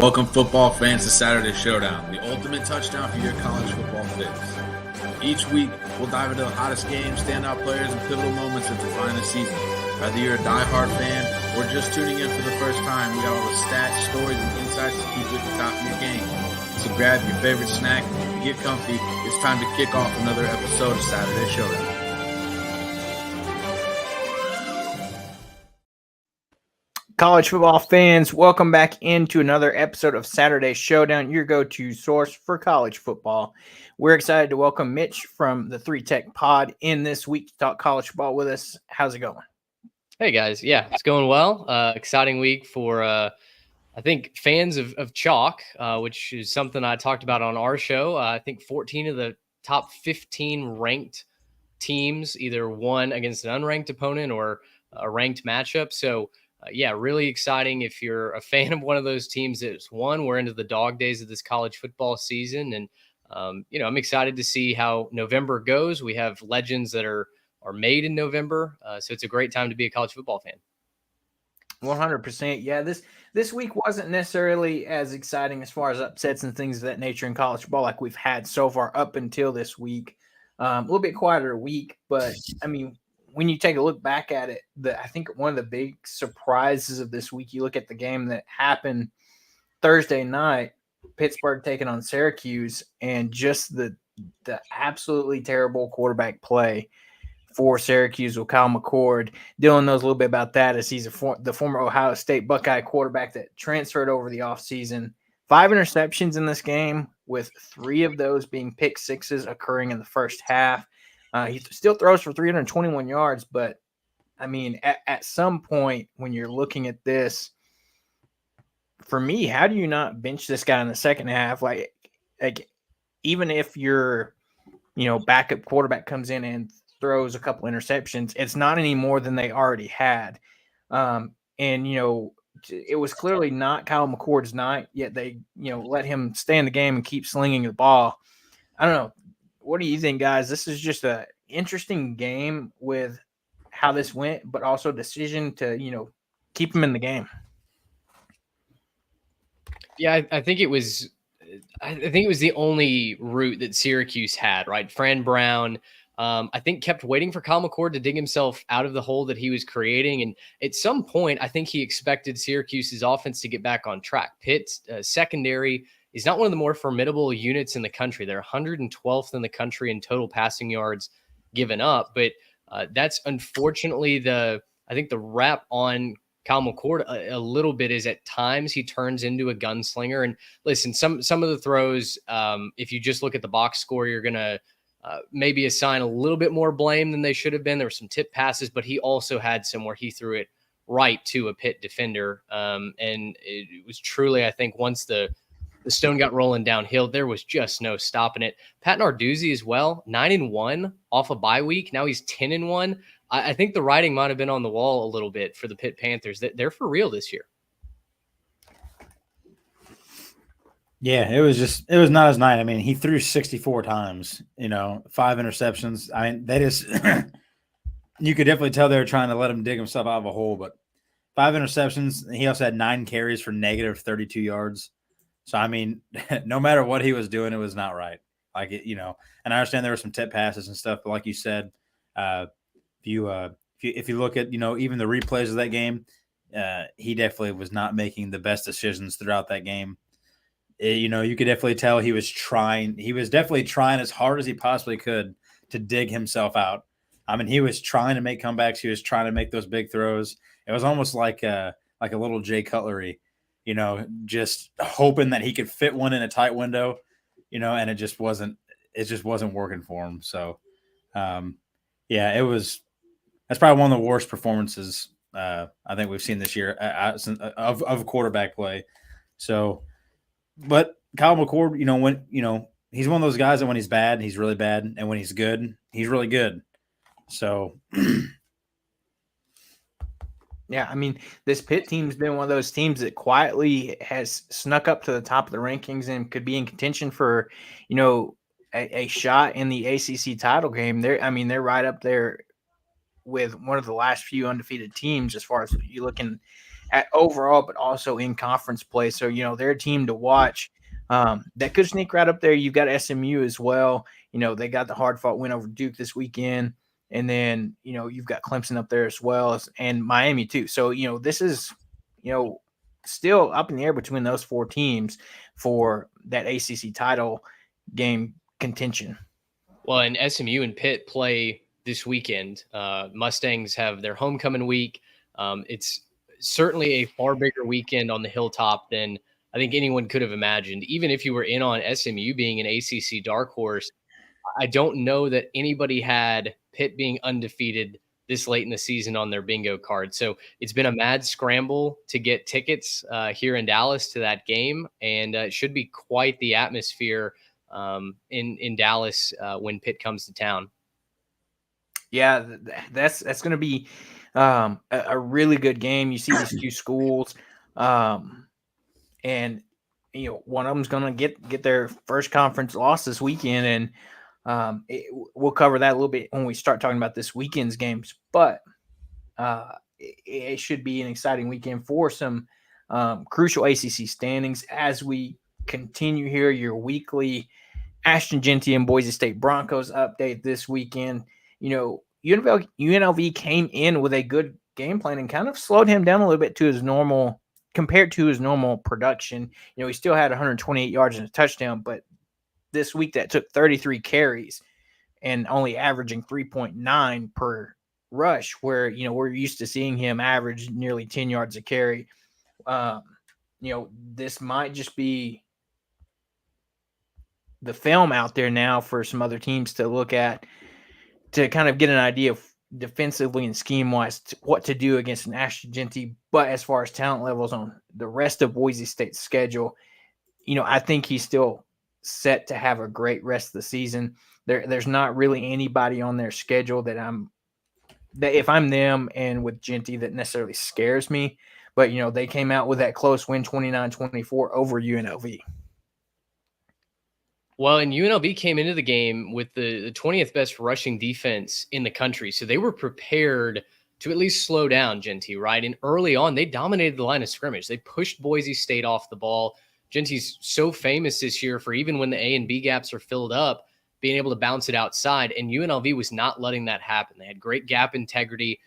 Welcome, football fans, to Saturday Showdown, the ultimate touchdown for your college football fix. Each week, we'll dive into the hottest games, standout players, and pivotal moments that define the season. Whether you're a diehard fan or just tuning in for the first time, we got all the stats, stories, and insights to keep you at the top of your game. So grab your favorite snack and get comfy. It's time to kick off another episode of Saturday Showdown. College football fans, welcome back into another episode of Saturday Showdown, your go-to source for college football. We're excited to welcome Mitch from the 3 Tech Pod in this week to talk college football with us. How's it going? Hey guys, yeah, it's going well. Exciting week for I think fans of chalk, which is something I talked about on our show. I think 14 of the top 15 ranked teams either won against an unranked opponent or a ranked matchup. So yeah, really exciting if you're a fan of one of those teams that's won. We're into the dog days of this college football season, and I'm excited to see how November goes. We have legends that are made in November, so it's a great time to be a college football fan. 100%. Yeah, this week wasn't necessarily as exciting as far as upsets and things of that nature in college football like we've had so far up until this week. A little bit quieter week, but I mean, when you take a look back at it, I think one of the big surprises of this week, you look at the game that happened Thursday night, Pittsburgh taking on Syracuse, and just the absolutely terrible quarterback play for Syracuse with Kyle McCord. Dylan knows a little bit about that as he's the former Ohio State Buckeye quarterback that transferred over the offseason. 5 interceptions in this game, with 3 of those being pick sixes occurring in the first half. He still throws for 321 yards, but, I mean, at some point when you're looking at this, for me, how do you not bench this guy in the second half? Like even if your, backup quarterback comes in and throws a couple interceptions, it's not any more than they already had. It was clearly not Kyle McCord's night, yet they, let him stay in the game and keep slinging the ball. I don't know. What do you think, guys? This is just an interesting game with how this went, but also decision to, keep him in the game. Yeah, I think it was the only route that Syracuse had, right? Fran Brown, I think, kept waiting for Kyle McCord to dig himself out of the hole that he was creating. And at some point, I think he expected Syracuse's offense to get back on track. Pitt's secondary is not one of the more formidable units in the country. They're 112th in the country in total passing yards given up. But that's unfortunately I think the rap on Kyle McCord a little bit is at times he turns into a gunslinger. And listen, some of the throws, if you just look at the box score, you're going to maybe assign a little bit more blame than they should have been. There were some tip passes, but he also had some where he threw it right to a Pitt defender. And it was truly, I think, once the stone got rolling downhill, there was just no stopping it. Pat Narduzzi as well, 9-1 off a bye week. Now he's 10-1. I think the writing might have been on the wall a little bit for the Pitt Panthers. They're for real this year. Yeah, it was not his night. I mean, he threw 64 times, 5 interceptions. I mean, they just you could definitely tell they were trying to let him dig himself out of a hole, but 5 interceptions. He also had 9 carries for negative 32 yards. So, I mean, no matter what he was doing, it was not right. Like, and I understand there were some tip passes and stuff, but like you said, if you look at, even the replays of that game, he definitely was not making the best decisions throughout that game. You could definitely tell he was trying. He was definitely trying as hard as he possibly could to dig himself out. I mean, he was trying to make comebacks. He was trying to make those big throws. It was almost like a little Jay Cutlery, just hoping that he could fit one in a tight window, and it just wasn't working for him. So, yeah, that's probably one of the worst performances I think we've seen this year of quarterback play. So, but Kyle McCord, he's one of those guys that when he's bad, he's really bad, and when he's good, he's really good. So, yeah, I mean, this Pitt team's been one of those teams that quietly has snuck up to the top of the rankings and could be in contention for, a shot in the ACC title game. They're right up there with one of the last few undefeated teams as far as you looking overall, but also in conference play. So, they're a team to watch. That could sneak right up there. You've got SMU as well. They got the hard-fought win over Duke this weekend. And then, you've got Clemson up there as well, and Miami too. So, this is, still up in the air between those four teams for that ACC title game contention. Well, and SMU and Pitt play this weekend. Mustangs have their homecoming week. It's certainly a far bigger weekend on the Hilltop than I think anyone could have imagined. Even if you were in on SMU being an ACC dark horse, I don't know that anybody had Pitt being undefeated this late in the season on their bingo card. So it's been a mad scramble to get tickets here in Dallas to that game, and it should be quite the atmosphere in Dallas when Pitt comes to town. Yeah, that's going to be a really good game. You see these two schools, and one of them's going to get their first conference loss this weekend, and we'll cover that a little bit when we start talking about this weekend's games. But it should be an exciting weekend for some crucial ACC standings as we continue here. Your weekly Ashton Genty and Boise State Broncos update this weekend. UNLV came in with a good game plan and kind of slowed him down a little bit compared to his normal production. He still had 128 yards and a touchdown, but this week that took 33 carries and only averaging 3.9 per rush, where, we're used to seeing him average nearly 10 yards a carry. This might just be the film out there now for some other teams to look at to kind of get an idea of defensively and scheme-wise what to do against an Ashton Genty. But as far as talent levels on the rest of Boise State's schedule, I think he's still set to have a great rest of the season. There's not really anybody on their schedule that if I'm them and with Genty that necessarily scares me. But, they came out with that close win 29-24 over UNLV. Well, and UNLV came into the game with the 20th best rushing defense in the country. So they were prepared to at least slow down Genty, right? And early on, they dominated the line of scrimmage. They pushed Boise State off the ball. Genty's so famous this year for even when the A and B gaps are filled up, being able to bounce it outside. And UNLV was not letting that happen. They had great gap integrity.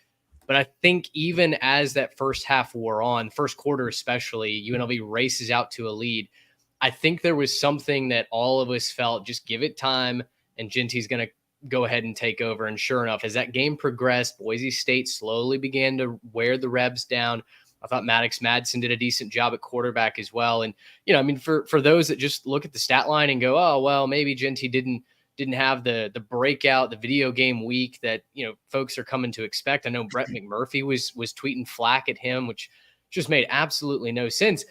But I think even as that first half wore on, first quarter especially, UNLV races out to a lead. I think there was something that all of us felt, just give it time, and Genty's going to go ahead and take over. And sure enough, as that game progressed, Boise State slowly began to wear the Rebs down. I thought Maddox Madsen did a decent job at quarterback as well. And, for those that just look at the stat line and go, oh, well, maybe Genty didn't have the breakout, the video game week that, folks are coming to expect. I know Brett McMurphy was tweeting flack at him, which just made absolutely no sense.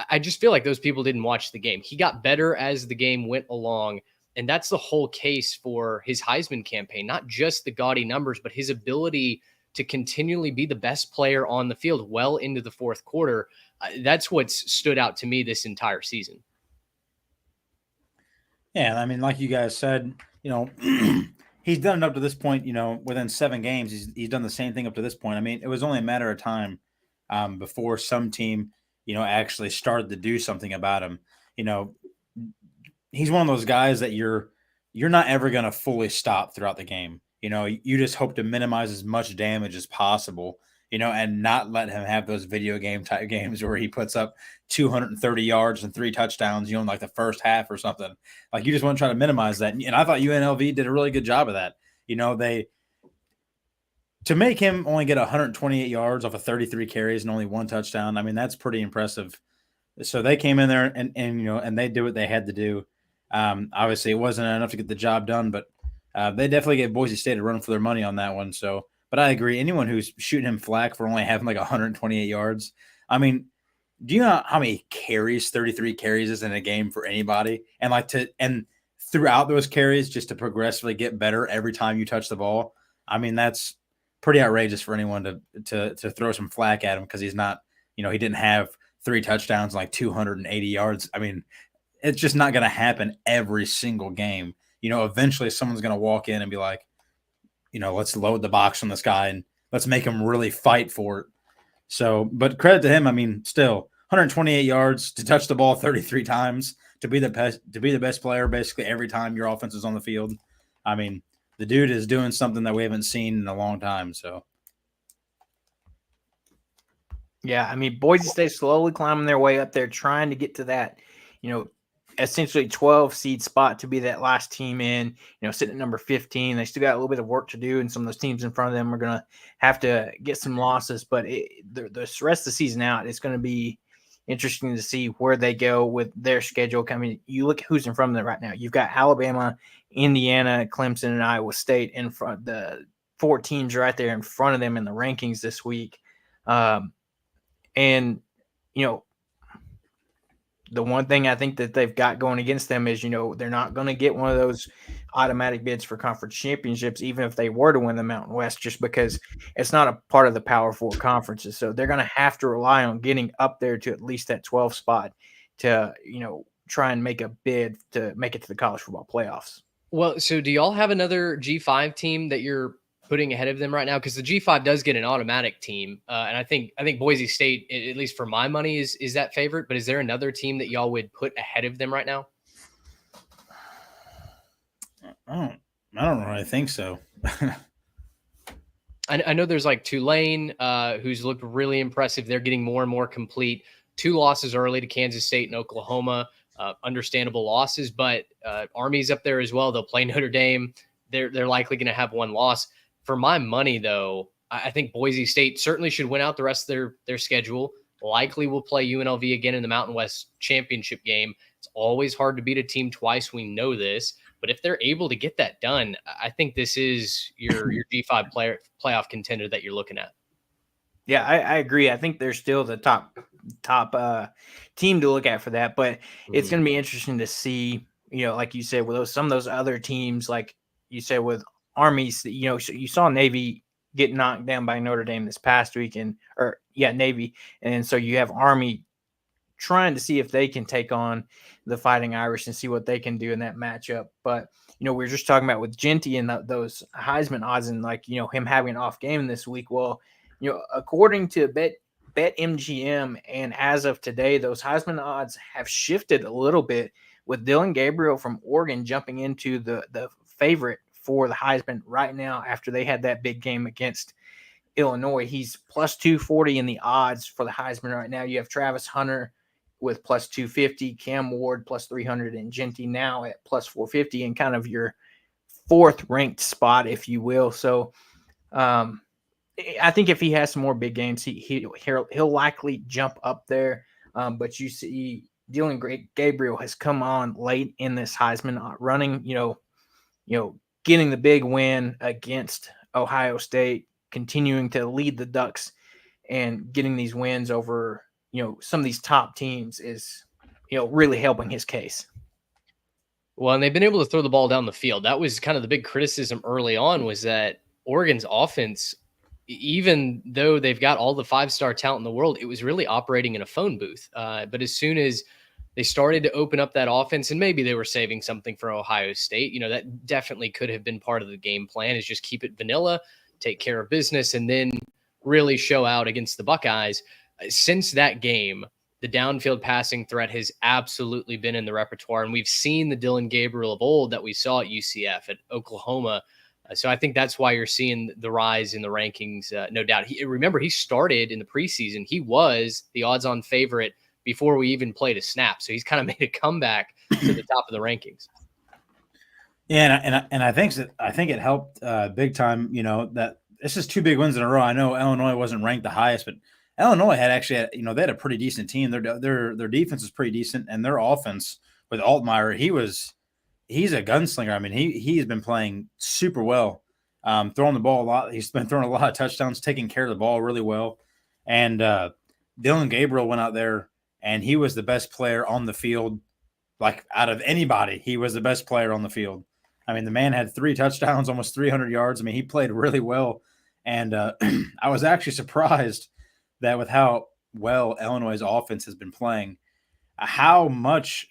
I just feel like those people didn't watch the game. He got better as the game went along, and that's the whole case for his Heisman campaign, not just the gaudy numbers, but his ability to continually be the best player on the field well into the fourth quarter. That's what's stood out to me this entire season. Yeah, I mean, like you guys said, he's done it up to this point, within 7 games, he's done the same thing up to this point. I mean, it was only a matter of time before some team – actually started to do something about him. He's one of those guys that you're not ever going to fully stop throughout the game. You just hope to minimize as much damage as possible, and not let him have those video game type games where he puts up 230 yards and 3 touchdowns, in like the first half or something. Like, you just want to try to minimize that. And I thought UNLV did a really good job of that. To make him only get 128 yards off of 33 carries and only 1 touchdown, I mean, that's pretty impressive. So they came in there and they did what they had to do. Obviously, it wasn't enough to get the job done, but they definitely gave Boise State a run for their money on that one. So, but I agree. Anyone who's shooting him flack for only having like 128 yards, I mean, do you know how many carries 33 carries is in a game for anybody? And throughout those carries, just to progressively get better every time you touch the ball. I mean, that's pretty outrageous for anyone to throw some flack at him because he's not, he didn't have 3 touchdowns and like 280 yards. I mean, it's just not going to happen every single game. Eventually someone's going to walk in and be like, let's load the box on this guy and let's make him really fight for it. So, but credit to him. I mean, still 128 yards to touch the ball 33 times to be the best player basically every time your offense is on the field. I mean, the dude is doing something that we haven't seen in a long time. So, Yeah, I mean, Boise State slowly climbing their way up there, trying to get to that, essentially 12 seed spot to be that last team in, sitting at number 15. They still got a little bit of work to do, and some of those teams in front of them are going to have to get some losses. But the rest of the season out, it's going to be interesting to see where they go with their schedule. I mean, you look at who's in front of them right now. You've got Alabama, Indiana, Clemson, and Iowa State in front. The 4 teams right there in front of them in the rankings this week. And, the one thing I think that they've got going against them is, they're not going to get one of those automatic bids for conference championships, even if they were to win the Mountain West, just because it's not a part of the Power 4 conferences. So they're going to have to rely on getting up there to at least that 12 spot to, try and make a bid to make it to the college football playoffs. Well, so do y'all have another G5 team that you're putting ahead of them right now? Because the G5 does get an automatic team, and I think Boise State, at least for my money, is that favorite. But is there another team that y'all would put ahead of them right now? I don't really think so. I know there's like Tulane, who's looked really impressive. They're getting more and more complete. 2 losses early to Kansas State and Oklahoma. Understandable losses, but Army's up there as well. They'll play Notre Dame. They're likely going to have 1 loss. For my money, though, I think Boise State certainly should win out the rest of their schedule. Likely will play UNLV again in the Mountain West championship game. It's always hard to beat a team twice. We know this. But if they're able to get that done, I think this is your G5 playoff contender that you're looking at. Yeah, I agree. I think they're still the top team to look at for that. But it's going to be interesting to see, like you said, with some of those other teams, like you said, with Armies, you saw Navy get knocked down by Notre Dame this past week, Navy. And so you have Army trying to see if they can take on the Fighting Irish and see what they can do in that matchup. But, we were just talking about with Genty and those Heisman odds and him having an off game this week. Well, according to BetMGM, and as of today, those Heisman odds have shifted a little bit with Dylan Gabriel from Oregon jumping into the favorite for the Heisman right now after they had that big game against Illinois. He's plus 240 in the odds for the Heisman right now. You have Travis Hunter with plus 250, Cam Ward plus 300, and Genty now at plus 450 in kind of your 4th ranked spot, if you will. So I think if he has some more big games, he'll likely jump up there. But you see, Dylan Gabriel has come on late in this Heisman running. Getting the big win against Ohio State, continuing to lead the Ducks, and getting these wins over some of these top teams is really helping his case. Well, and they've been able to throw the ball down the field. That was kind of the big criticism early on, was that Oregon's offense, even though they've got all the 5-star talent in the world, it was really operating in a phone booth. But as soon as they started to open up that offense, and maybe they were saving something for Ohio State, that definitely could have been part of the game plan, is just keep it vanilla, take care of business, and then really show out against the Buckeyes. Since that game, the downfield passing threat has absolutely been in the repertoire, and we've seen the Dylan Gabriel of old that we saw at UCF, at Oklahoma. So I think that's why you're seeing the rise in the rankings, no doubt. Remember, he started in the preseason. He was the odds-on favorite before we even played a snap. So he's kind of made a comeback to the top of the rankings. Yeah, and I think it helped big time. That this is 2 big wins in a row. I know Illinois wasn't ranked the highest, but Illinois had actually, they had a pretty decent team. Their defense is pretty decent, and their offense with Altmaier, he's a gunslinger. I mean, he's been playing super well, throwing the ball a lot. He's been throwing a lot of touchdowns, taking care of the ball really well. And Dylan Gabriel went out there, and he was the best player on the field. Like, out of anybody, he was the best player on the field. I mean, the man had 3 touchdowns, almost 300 yards. I mean, he played really well. And I was actually surprised that with how well Illinois' offense has been playing, how much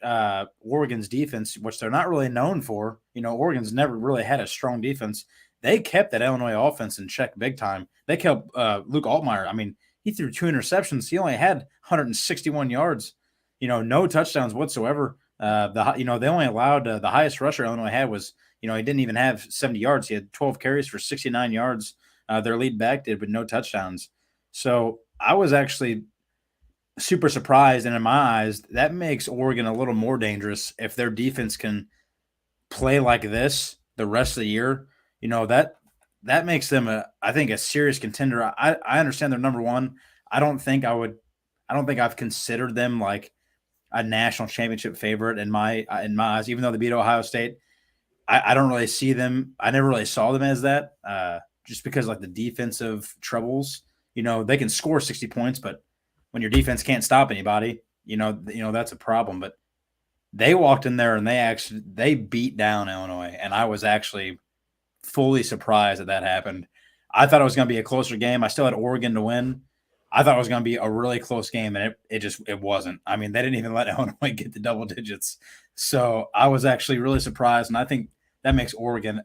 Oregon's defense, which they're not really known for, Oregon's never really had a strong defense. They kept that Illinois offense in check big time. They kept Luke Altmaier. I mean, he threw 2 interceptions. He only had 161 yards, no touchdowns whatsoever. They only allowed the highest rusher Illinois had was, he didn't even have 70 yards. He had 12 carries for 69 yards. Their lead back did, but no touchdowns. So I was actually super surprised. And in my eyes, that makes Oregon a little more dangerous if their defense can play like this the rest of the year. That makes them I think a serious contender. I understand they're number one. I don't think I've considered them like a national championship favorite in my eyes, even though they beat Ohio State. I don't really see them. I never really saw them as that, just because like the defensive troubles. They can score 60 points, but when your defense can't stop anybody, that's a problem. But they walked in there and they beat down Illinois, and I was actually fully surprised that happened. I thought it was going to be a closer game. I still had Oregon to win. I thought it was going to be a really close game, and it wasn't. I mean, they didn't even let Illinois get the double digits. So I was actually really surprised, and I think that makes Oregon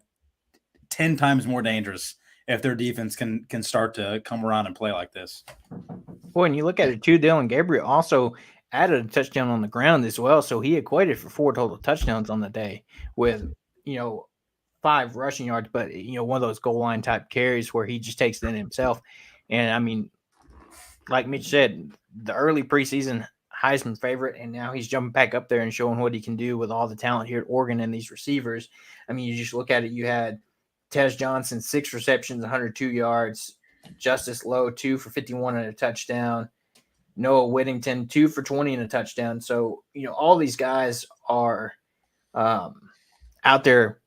10 times more dangerous if their defense can start to come around and play like this. Well, and you look at it too, Dylan Gabriel also added a touchdown on the ground as well. So he equated for 4 total touchdowns on the day with, 5 rushing yards, but, one of those goal line type carries where he just takes it in himself. And I mean, like Mitch said, the early preseason Heisman favorite, and now he's jumping back up there and showing what he can do with all the talent here at Oregon and these receivers. I mean, you just look at it, you had Tez Johnson, 6 receptions, 102 yards, Justice Lowe, 2 for 51 and a touchdown, Noah Whittington, 2 for 20 and a touchdown. So, all these guys are out there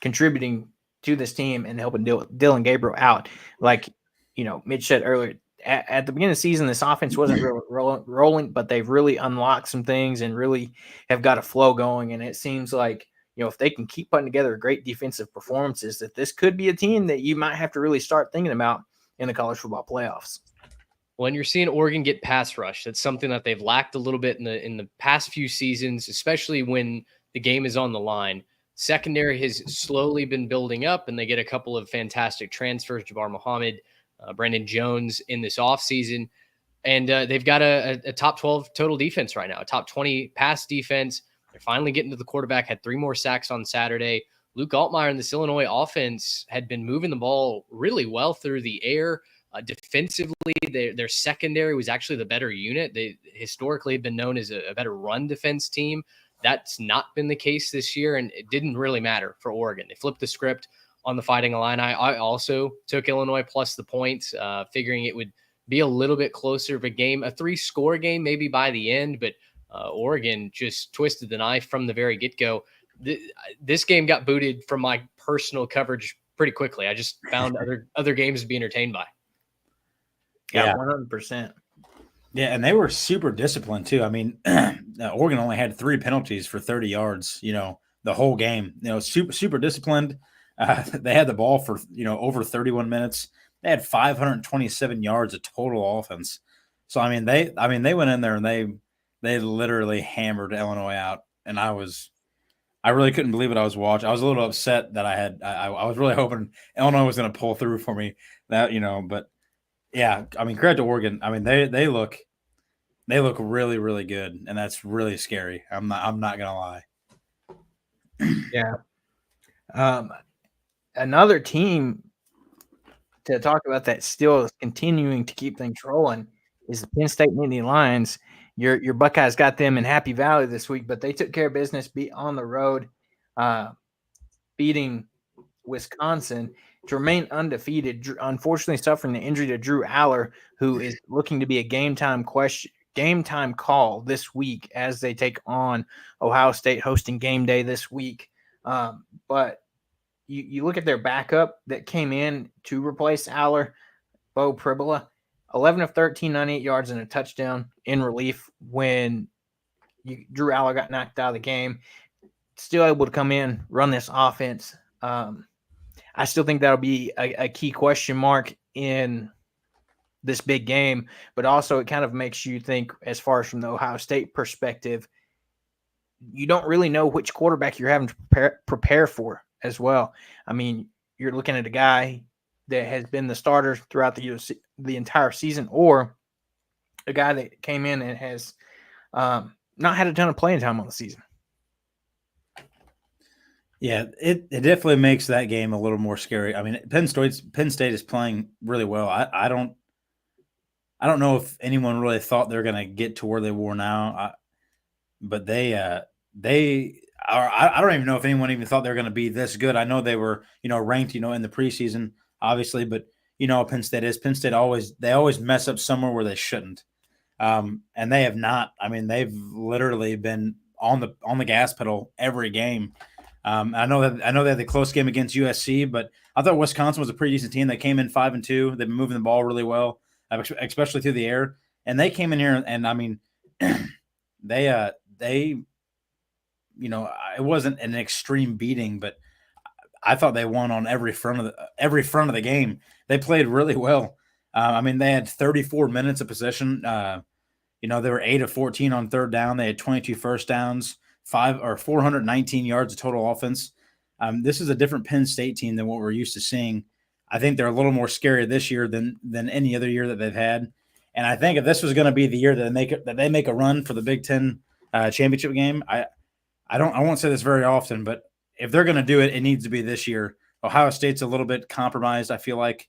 contributing to this team and helping Dylan Gabriel out. Like, Mitch said earlier, at the beginning of the season, this offense wasn't rolling, but they've really unlocked some things and really have got a flow going. And it seems like, if they can keep putting together great defensive performances, that this could be a team that you might have to really start thinking about in the college football playoffs. When you're seeing Oregon get pass rush, that's something that they've lacked a little bit in the past few seasons, especially when the game is on the line. Secondary has slowly been building up, and they get a couple of fantastic transfers, Jabbar Muhammad, Brandon Jones in this offseason. And they've got a top 12 total defense right now, a top 20 pass defense. They're finally getting to the quarterback, had 3 more sacks on Saturday. Luke Altmaier and this Illinois offense had been moving the ball really well through the air. Defensively, their secondary was actually the better unit. They historically have been known as a better run defense team. That's not been the case this year, and it didn't really matter for Oregon. They flipped the script on the Fighting Illini. I also took Illinois plus the points, figuring it would be a little bit closer of a game, a 3-score game maybe by the end, but Oregon just twisted the knife from the very get-go. This game got booted from my personal coverage pretty quickly. I just found other games to be entertained by. Yeah, 100%. Yeah, and they were super disciplined too. I mean, Oregon only had 3 penalties for 30 yards, the whole game. Super disciplined. They had the ball for, over 31 minutes. They had 527 yards of total offense. So they went in there and they literally hammered Illinois out. And I really couldn't believe what I was watching. I was a little upset that I was really hoping Illinois was going to pull through for me, but yeah, credit to Oregon. They look really, really good, and that's really scary. I'm not gonna lie. Yeah. Another team to talk about that still is continuing to keep things rolling is the Penn State Nittany Lions. Your Buckeyes got them in Happy Valley this week, but they took care of business, on the road, beating Wisconsin to remain undefeated, unfortunately suffering the injury to Drew Aller, who is looking to be a game time call this week as they take on Ohio State, hosting game day this week. But you look at their backup that came in to replace Aller, Bo Pribola, 11 of 13, 98 yards and a touchdown in relief when Drew Aller got knocked out of the game. Still able to come in, run this offense. I still think that'll be a key question mark in this big game, but also it kind of makes you think, as far as from the Ohio State perspective, you don't really know which quarterback you're having to prepare for as well. I mean, you're looking at a guy that has been the starter throughout the entire season, or a guy that came in and has not had a ton of playing time on the season. Yeah, it definitely makes that game a little more scary. I mean, Penn State is playing really well. I don't know if anyone really thought they were going to get to where they were now, but they are. I don't even know if anyone even thought they were going to be this good. I know they were, ranked, in the preseason, obviously, but Penn State always mess up somewhere where they shouldn't, and they have not. I mean, they've literally been on the gas pedal every game. I know they had the close game against USC, but I thought Wisconsin was a pretty decent team. They came in 5-2. They've been moving the ball really well, especially through the air. And they came in here, and I mean, they it wasn't an extreme beating, but I thought they won on every front of the game. They played really well. I mean, they had 34 minutes of possession. They were 8 of 14 on third down. They had 22 first downs. 419 yards of total offense. This is a different Penn State team than what we're used to seeing. I think they're a little more scary this year than any other year that they've had. And I think if this was going to be the year that they make a run for the Big Ten championship game, I won't say this very often, but if they're going to do it, it needs to be this year. Ohio State's a little bit compromised, I feel like,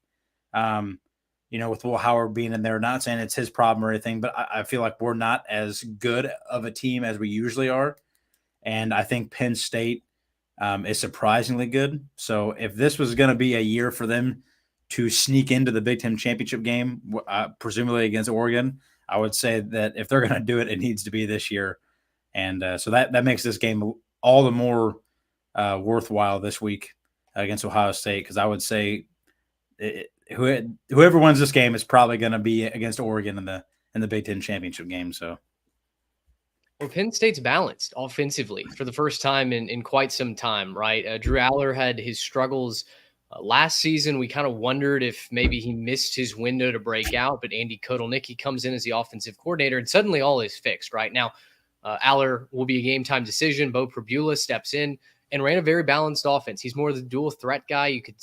with Will Howard being in there. Not saying it's his problem or anything, but I feel like we're not as good of a team as we usually are. And I think Penn State is surprisingly good. So if this was going to be a year for them to sneak into the Big Ten championship game, presumably against Oregon, I would say that if they're going to do it, it needs to be this year. And so that makes this game all the more worthwhile this week against Ohio State, because I would say whoever wins this game is probably going to be against Oregon in the Big Ten championship game. So. Well, Penn State's balanced offensively for the first time in quite some time, right? Drew Aller had his struggles last season. We kind of wondered if maybe he missed his window to break out, but Andy Kotelnicki comes in as the offensive coordinator, and suddenly all is fixed. Right now, Aller will be a game-time decision. Bo Prabula steps in and ran a very balanced offense. He's more the dual threat guy. You could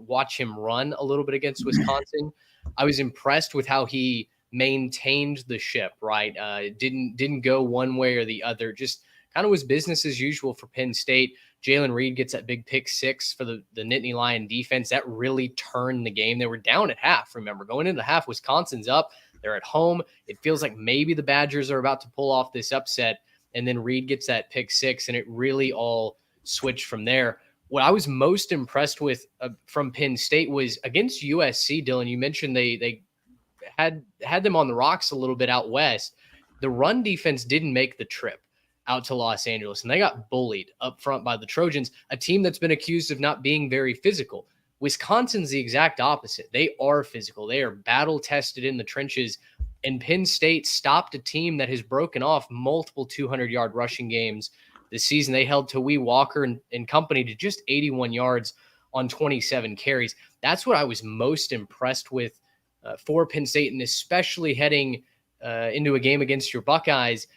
watch him run a little bit against Wisconsin. I was impressed with how he maintained the ship, right? Didn't go one way or the other. Just kind of was business as usual for Penn State. Jalen Reed gets that big pick 6 for the Nittany Lion defense. That really turned the game. They were down at half. Remember, going into half, Wisconsin's up. They're at home. It feels like maybe the Badgers are about to pull off this upset, and then Reed gets that pick 6, and it really all switched from there. What I was most impressed with from Penn State was against USC, Dylan. You mentioned they had them on the rocks a little bit out west. The run defense didn't make the trip out to Los Angeles, and they got bullied up front by the Trojans, a team that's been accused of not being very physical. Wisconsin's the exact opposite. They are physical. They are battle-tested in the trenches, and Penn State stopped a team that has broken off multiple 200-yard rushing games this season. They held Tawee Walker and company to just 81 yards on 27 carries. That's what I was most impressed with for Penn State, and especially heading into a game against your Buckeyes.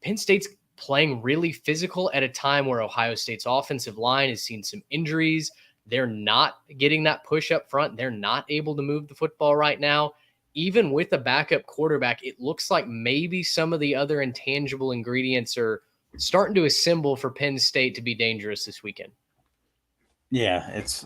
Penn State's playing really physical at a time where Ohio State's offensive line has seen some injuries. They're not getting that push up front. They're not able to move the football right now. Even with a backup quarterback, it looks like maybe some of the other intangible ingredients are starting to assemble for Penn State to be dangerous this weekend. Yeah, it's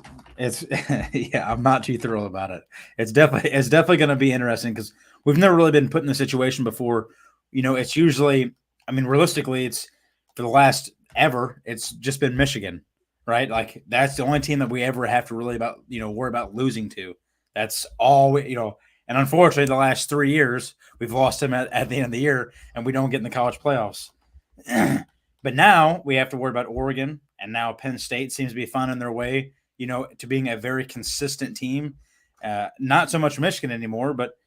yeah, I'm not too thrilled about it. It's definitely going to be interesting because we've never really been put in this situation before. It's usually, I mean, realistically, it's for the last ever, it's just been Michigan, right? Like that's the only team that we ever have to really worry about losing to. That's all and unfortunately, the last 3 years we've lost them at the end of the year, and we don't get in the college playoffs. But now we have to worry about Oregon, and now Penn State seems to be finding their way, to being a very consistent team. Not so much Michigan anymore, but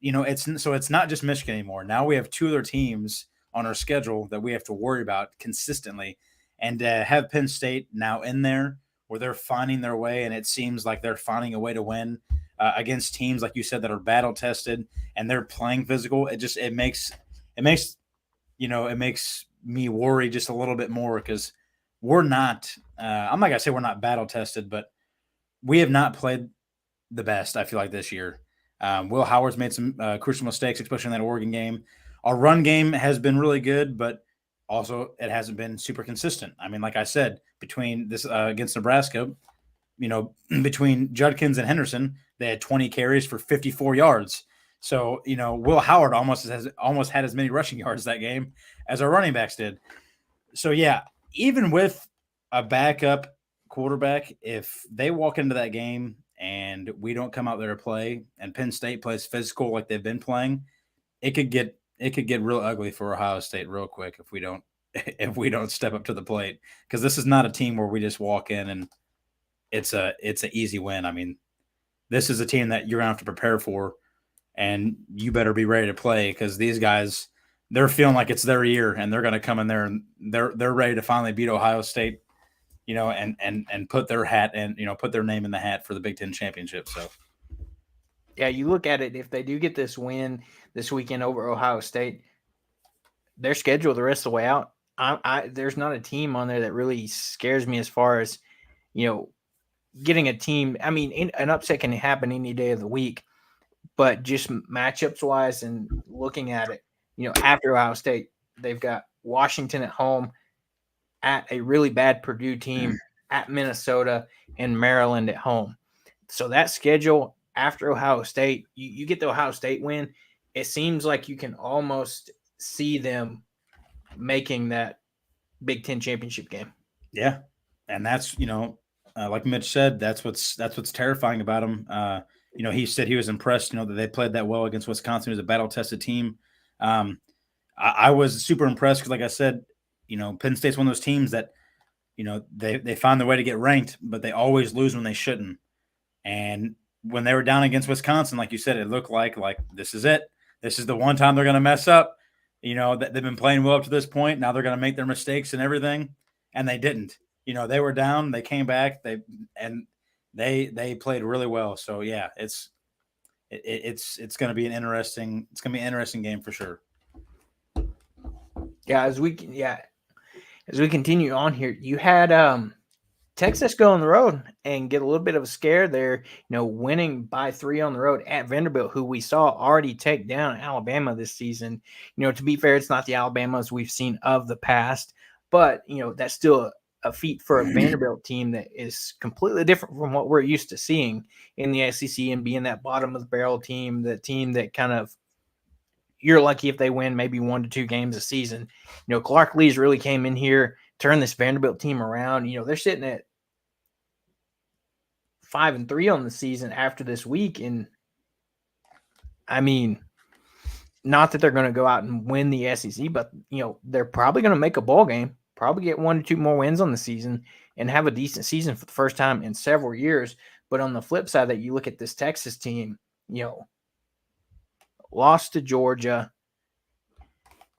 it's not just Michigan anymore. Now we have 2 other teams on our schedule that we have to worry about consistently, and have Penn State now in there where they're finding their way, and it seems like they're finding a way to win against teams like you said that are battle tested and they're playing physical. It makes me worry just a little bit more because we're not. I'm not gonna say we're not battle tested, but we have not played the best, I feel like, this year. Will Howard's made some crucial mistakes, especially in that Oregon game. Our run game has been really good, but also it hasn't been super consistent. I mean, like I said, between this against Nebraska, between Judkins and Henderson, they had 20 carries for 54 yards. So, Will Howard almost had as many rushing yards that game as our running backs did. So, yeah, even with a backup quarterback, if they walk into that game and we don't come out there to play and Penn State plays physical like they've been playing, it could get real ugly for Ohio State real quick if we don't step up to the plate, because this is not a team where we just walk in and it's an easy win. I mean, this is a team that you're going to have to prepare for, and you better be ready to play, because these guys, they're feeling like it's their year, and they're going to come in there and they're ready to finally beat Ohio State, and put their hat and put their name in the hat for the Big Ten championship. So, yeah, you look at it, if they do get this win this weekend over Ohio State, their schedule the rest of the way out, there's not a team on there that really scares me as far as getting a team. I mean, an upset can happen any day of the week, but just matchups wise and looking at it, after Ohio State, they've got Washington at home, at a really bad Purdue team, at Minnesota, and Maryland at home. So that schedule after Ohio State, you get the Ohio State win, it seems like you can almost see them making that Big Ten championship game. Yeah, and that's like Mitch said, that's what's terrifying about him. He said he was impressed, that they played that well against Wisconsin. It was a battle-tested team. I was super impressed because, like I said, Penn State's one of those teams that, they find their way to get ranked, but they always lose when they shouldn't. And when they were down against Wisconsin, like you said, it looked like this is it. This is the one time they're going to mess up. They've been playing well up to this point. Now they're going to make their mistakes and everything, and they didn't. They were down. They came back. They played really well. So yeah, it's going to be an interesting game for sure. Yeah, as we continue on here, you had Texas go on the road and get a little bit of a scare there, winning by 3 on the road at Vanderbilt, who we saw already take down Alabama this season. To be fair, it's not the Alabamas we've seen of the past, but, that's still a feat for a Vanderbilt team that is completely different from what we're used to seeing in the SEC and being that bottom of the barrel team, the team that kind of, you're lucky if they win maybe 1 to 2 games a season. Clark Lee's really came in here, turned this Vanderbilt team around. They're sitting at 5-3 on the season after this week. And I mean, not that they're going to go out and win the SEC, but they're probably going to make a bowl game, probably get 1 to 2 more wins on the season and have a decent season for the first time in several years. But on the flip side, that you look at this Texas team, lost to Georgia,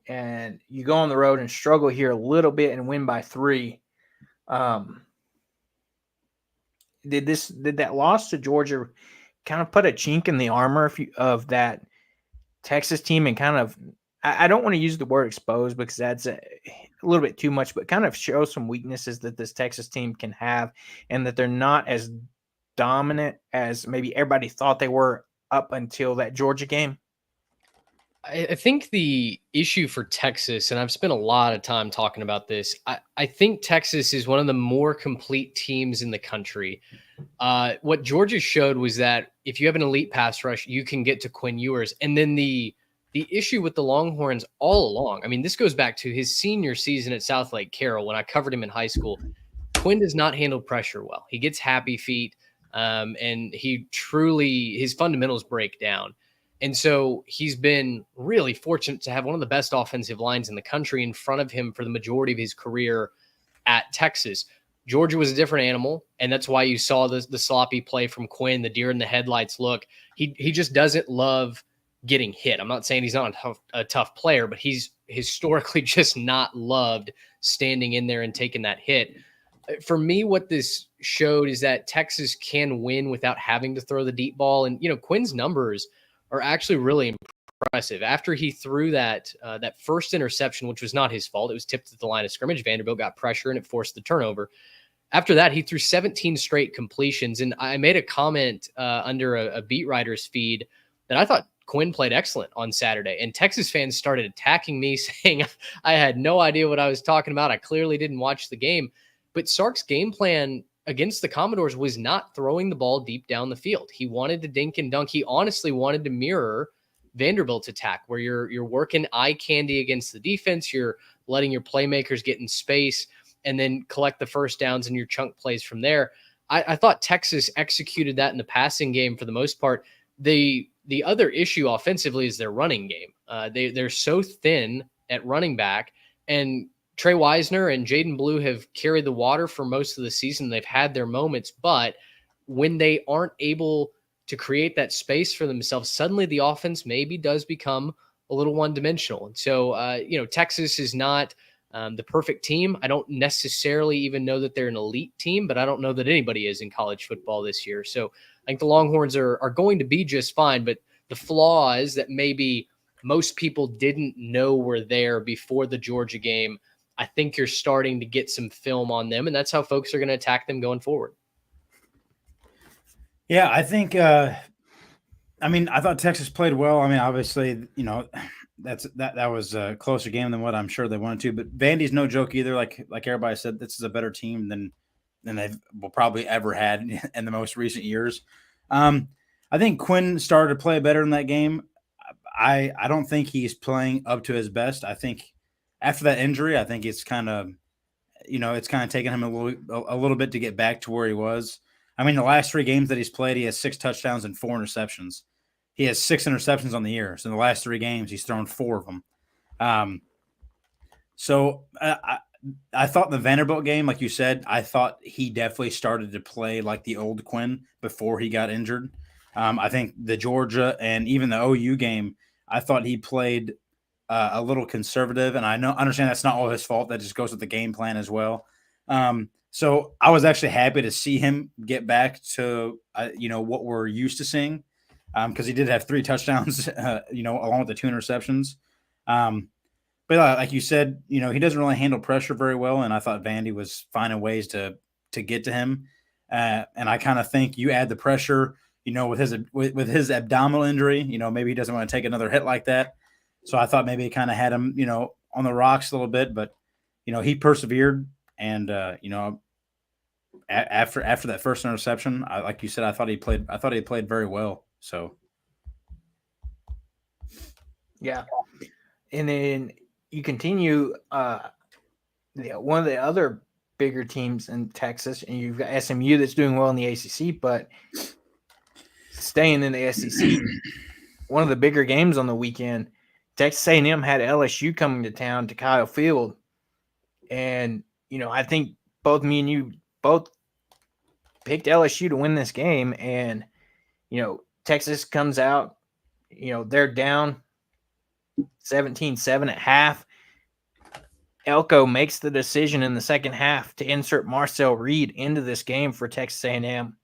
and you go on the road and struggle here a little bit and win by 3. Did that loss to Georgia kind of put a chink in the armor of that Texas team and kind of, I don't want to use the word exposed because that's a little bit too much, but kind of show some weaknesses that this Texas team can have and that they're not as dominant as maybe everybody thought they were up until that Georgia game? I think the issue for Texas, and I've spent a lot of time talking about this, I think Texas is one of the more complete teams in the country. What Georgia showed was that if you have an elite pass rush, you can get to Quinn Ewers. And then the issue with the Longhorns all along, I mean, this goes back to his senior season at South Lake Carroll when I covered him in high school. Quinn does not handle pressure well. He gets happy feet, and his fundamentals break down. And so he's been really fortunate to have one of the best offensive lines in the country in front of him for the majority of his career at Texas. Georgia was a different animal, and that's why you saw the sloppy play from Quinn, the deer in the headlights look. He just doesn't love getting hit. I'm not saying he's not a tough player, but he's historically just not loved standing in there and taking that hit. For me, what this showed is that Texas can win without having to throw the deep ball. And, Quinn's numbers are actually really impressive. After he threw that first interception, which was not his fault, it was tipped at the line of scrimmage. Vanderbilt got pressure and it forced the turnover. After that, he threw 17 straight completions. And I made a comment under a beat writer's feed that I thought Quinn played excellent on Saturday. And Texas fans started attacking me, saying I had no idea what I was talking about. I clearly didn't watch the game. But Sark's game plan against the Commodores was not throwing the ball deep down the field. He wanted to dink and dunk. He honestly wanted to mirror Vanderbilt's attack, where you're working eye candy against the defense. You're letting your playmakers get in space and then collect the first downs and your chunk plays from there. I thought Texas executed that in the passing game for the most part. The other issue offensively is their running game. They're so thin at running back, and Trey Wisner and Jaden Blue have carried the water for most of the season. They've had their moments, but when they aren't able to create that space for themselves, suddenly the offense maybe does become a little one-dimensional. And so, Texas is not the perfect team. I don't necessarily even know that they're an elite team, but I don't know that anybody is in college football this year. So I think the Longhorns are going to be just fine, but the flaws that maybe most people didn't know were there before the Georgia game, I think you're starting to get some film on them, and that's how folks are going to attack them going forward. Yeah, I think I thought Texas played well. I mean, obviously, that was a closer game than what I'm sure they wanted to. But Vandy's no joke either. Like everybody said, this is a better team than they've probably ever had in the most recent years. I think Quinn started to play better in that game. I don't think he's playing up to his best. I think after that injury, I think it's kind of taken him a little bit to get back to where he was. I mean, the last 3 games that he's played, he has 6 touchdowns and 4 interceptions. He has 6 interceptions on the year. So in the last 3 games, he's thrown 4 of them. So I thought the Vanderbilt game, like you said, I thought he definitely started to play like the old Quinn before he got injured. I think the Georgia and even the OU game, I thought he played a little conservative. And I understand that's not all his fault. That just goes with the game plan as well. So I was actually happy to see him get back to, what we're used to seeing. Because he did have 3 touchdowns, along with the 2 interceptions. But like you said, he doesn't really handle pressure very well, and I thought Vandy was finding ways to get to him. And I kind of think you add the pressure, with his abdominal injury, maybe he doesn't want to take another hit like that. So I thought maybe it kind of had him, on the rocks a little bit, but he persevered, and after that first interception, like you said, I thought he played very well. So, yeah. And then you continue one of the other bigger teams in Texas, and you've got SMU that's doing well in the ACC, but staying in the SEC, one of the bigger games on the weekend, Texas A&M had LSU coming to town to Kyle Field. And, I think both me and you both picked LSU to win this game, and, Texas comes out, they're down 17-7 at half. Elko makes the decision in the second half to insert Marcel Reed into this game for Texas A&M,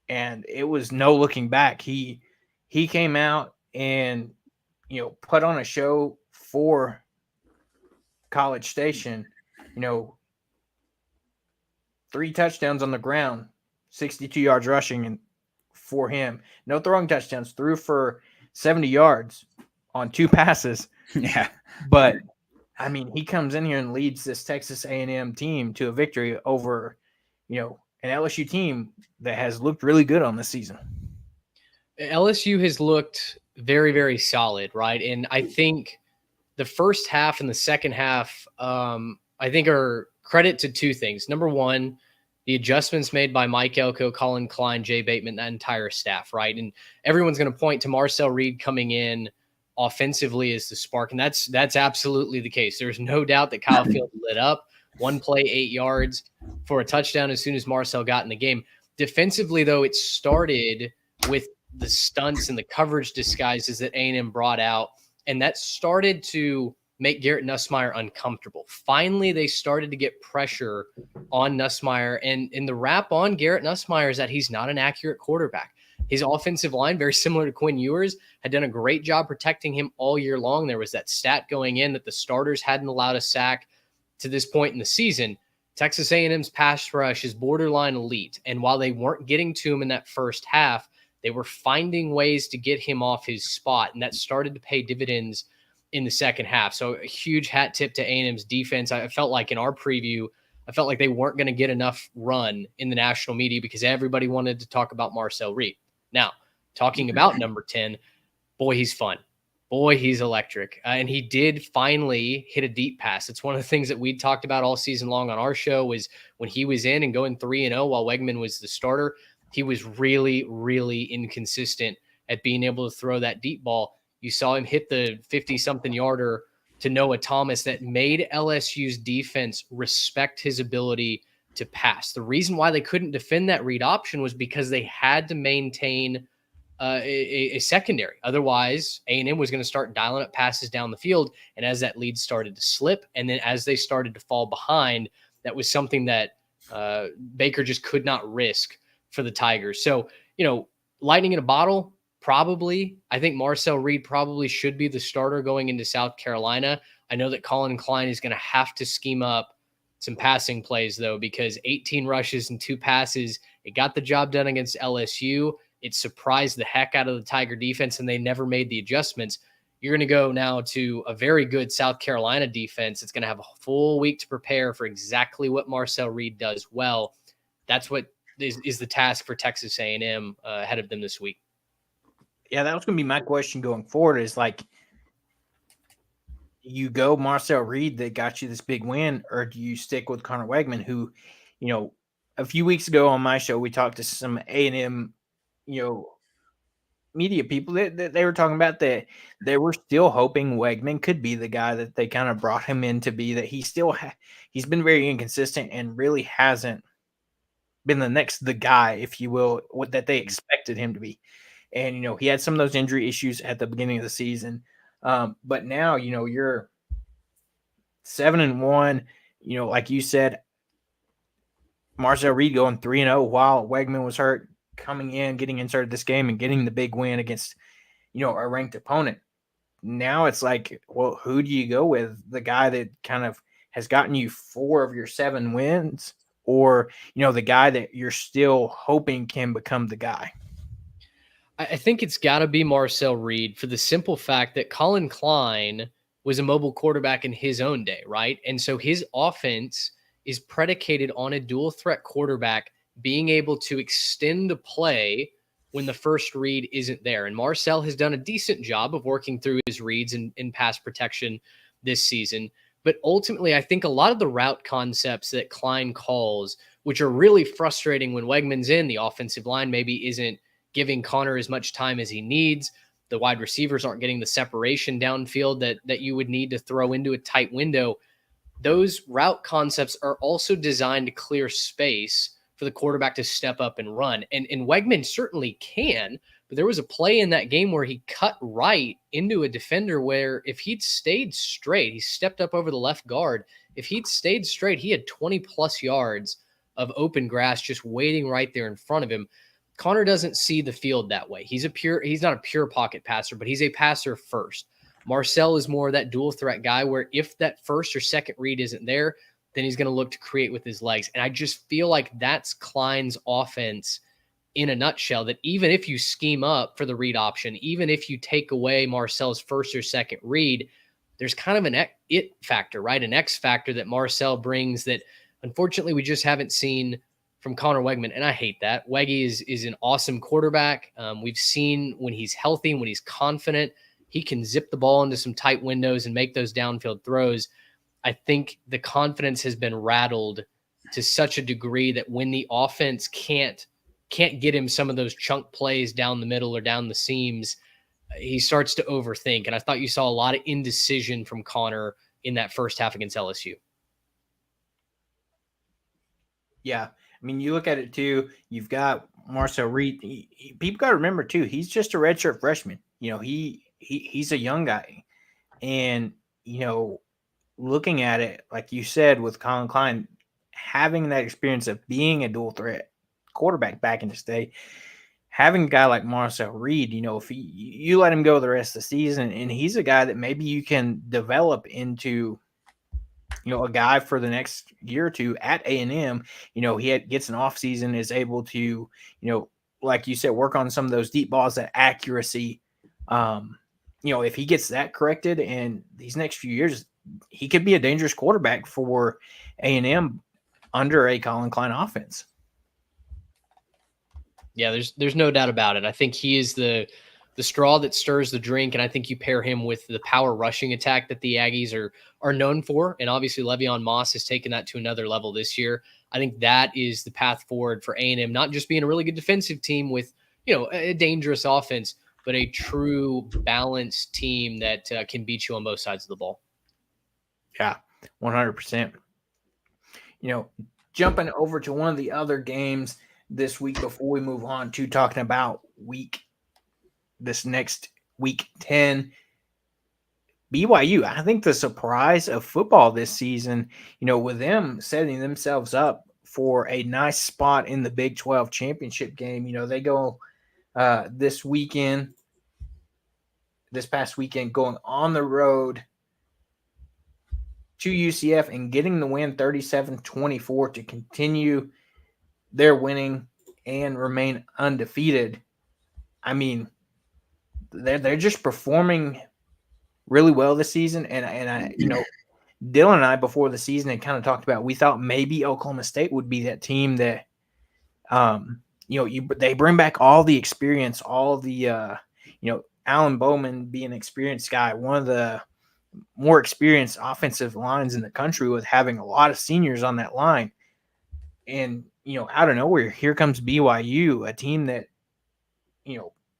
and it was no looking back. He came out and put on a show for College Station. 3 touchdowns on the ground, 62 yards rushing, and for him, no throwing touchdowns, threw for 70 yards on 2 passes. Yeah, but I mean, he comes in here and leads this Texas A&M team to a victory over, an LSU team that has looked really good on this season. LSU has looked very, very solid, right? And I think the first half and the second half, I think are credit to 2 things. Number one, the adjustments made by Mike Elko, Colin Klein, Jay Bateman, that entire staff, right? And everyone's going to point to Marcel Reed coming in offensively as the spark, and that's absolutely the case. There's no doubt that Kyle Field lit up. 1 play, 8 yards for a touchdown as soon as Marcel got in the game. Defensively, though, it started with the stunts and the coverage disguises that A&M brought out, and that started to make Garrett Nussmeier uncomfortable. Finally, they started to get pressure on Nussmeier, and the rap on Garrett Nussmeier is that he's not an accurate quarterback. His offensive line, very similar to Quinn Ewers, had done a great job protecting him all year long. There was that stat going in that the starters hadn't allowed a sack to this point in the season. Texas A&M's pass rush is borderline elite. And while they weren't getting to him in that first half, they were finding ways to get him off his spot. And that started to pay dividends in the second half. So a huge hat tip to A&M's defense. I felt like in our preview, I felt like they weren't going to get enough run in the national media because everybody wanted to talk about Marcel Reed. Now, talking about number 10, boy, he's fun. Boy, he's electric. And he did finally hit a deep pass. It's one of the things that we talked about all season long on our show was when he was in and going 3-0 while Wegman was the starter, he was really, really inconsistent at being able to throw that deep ball. You saw him hit the 50-something yarder to Noah Thomas that made LSU's defense respect his ability to pass. The reason why they couldn't defend that read option was because they had to maintain a secondary. Otherwise, A&M was going to start dialing up passes down the field. And as that lead started to slip, and then as they started to fall behind, that was something that Baker just could not risk for the Tigers. So, lightning in a bottle, probably. I think Marcel Reed probably should be the starter going into South Carolina. I know that Colin Klein is going to have to scheme up some passing plays, though, because 18 rushes and 2 passes, it got the job done against LSU. It surprised the heck out of the Tiger defense, and they never made the adjustments. You're going to go now to a very good South Carolina defense. It's going to have a full week to prepare for exactly what Marcel Reed does well. That's what is the task for Texas A&M ahead of them this week. Yeah, that was going to be my question going forward is like, you go Marcel Reed that got you this big win, or do you stick with Connor Wegman, who, a few weeks ago on my show, we talked to some A&M, media people that they were talking about that they were still hoping Wegman could be the guy that they kind of brought him in to be, that he still he's been very inconsistent and really hasn't been the guy, if you will, that they expected him to be. And, he had some of those injury issues at the beginning of the season. But now, you're 7-1, like you said, Marcel Reed going 3-0 while Wegman was hurt, coming in, getting inserted this game and getting the big win against, a ranked opponent. Now it's like, well, who do you go with? The guy that kind of has gotten you 4 of your 7 wins, or, the guy that you're still hoping can become the guy? I think it's got to be Marcel Reed for the simple fact that Colin Klein was a mobile quarterback in his own day, right? And so his offense is predicated on a dual threat quarterback being able to extend a play when the first read isn't there. And Marcel has done a decent job of working through his reads in pass protection this season. But ultimately, I think a lot of the route concepts that Klein calls, which are really frustrating when Wegman's in, the offensive line maybe isn't giving Connor as much time as he needs. The wide receivers aren't getting the separation downfield that you would need to throw into a tight window. Those route concepts are also designed to clear space for the quarterback to step up and run. And Wegman certainly can, but there was a play in that game where he cut right into a defender where if he'd stayed straight, he stepped up over the left guard. If he'd stayed straight, he had 20+ yards of open grass just waiting right there in front of him. Connor doesn't see the field that way. He's not a pure pocket passer, but he's a passer first. Marcel is more that dual threat guy where if that first or second read isn't there, then he's going to look to create with his legs. And I just feel like that's Klein's offense in a nutshell, that even if you scheme up for the read option, even if you take away Marcel's first or second read, there's kind of an it factor, right? An X factor that Marcel brings that unfortunately we just haven't seen from Connor Wegman. And I hate that. Weggy is an awesome quarterback. We've seen when he's healthy, when he's confident, he can zip the ball into some tight windows and make those downfield throws. I think the confidence has been rattled to such a degree that when the offense can't get him some of those chunk plays down the middle or down the seams, he starts to overthink. And I thought you saw a lot of indecision from Connor in that first half against LSU. Yeah. I mean, you look at it too, you've got Marcel Reed. People got to remember too, he's just a redshirt freshman. He's a young guy. And, looking at it, like you said, with Colin Klein, having that experience of being a dual threat quarterback back in the day, having a guy like Marcel Reed, if you let him go the rest of the season, and he's a guy that maybe you can develop into a guy for the next year or two at A&M. He gets an off season, is able to, like you said, work on some of those deep balls, that accuracy. If he gets that corrected in these next few years, he could be a dangerous quarterback for A&M under a Colin Klein offense. Yeah, there's no doubt about it. I think he is the straw that stirs the drink, and I think you pair him with the power rushing attack that the Aggies are known for, and obviously Le'Veon Moss has taken that to another level this year. I think that is the path forward for A&M, not just being a really good defensive team with a dangerous offense, but a true balanced team that can beat you on both sides of the ball. Yeah, 100%. Jumping over to one of the other games this week before we move on to talking about this next week 10, BYU. I think the surprise of football this season, with them setting themselves up for a nice spot in the Big 12 championship game. They go this past weekend, going on the road to UCF and getting the win 37-24 to continue their winning and remain undefeated. I mean, they're just performing really well this season, and I Dylan and I before the season had kind of talked about, we thought maybe Oklahoma State would be that team that they bring back all the experience, all the Alan Bowman being an experienced guy, one of the more experienced offensive lines in the country, with having a lot of seniors on that line. And out of nowhere, here comes BYU, a team that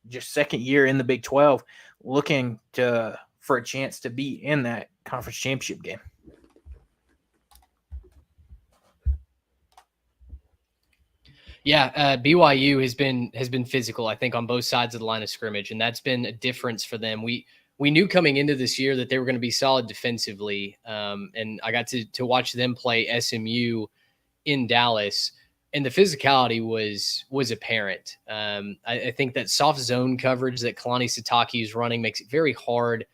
just second year in the Big 12, looking for a chance to be in that conference championship game. Yeah, BYU has been physical, I think, on both sides of the line of scrimmage, and that's been a difference for them. We knew coming into this year that they were going to be solid defensively, and I got to watch them play SMU in Dallas, and the physicality was apparent. I think that soft zone coverage that Kalani Sitake is running makes it very hard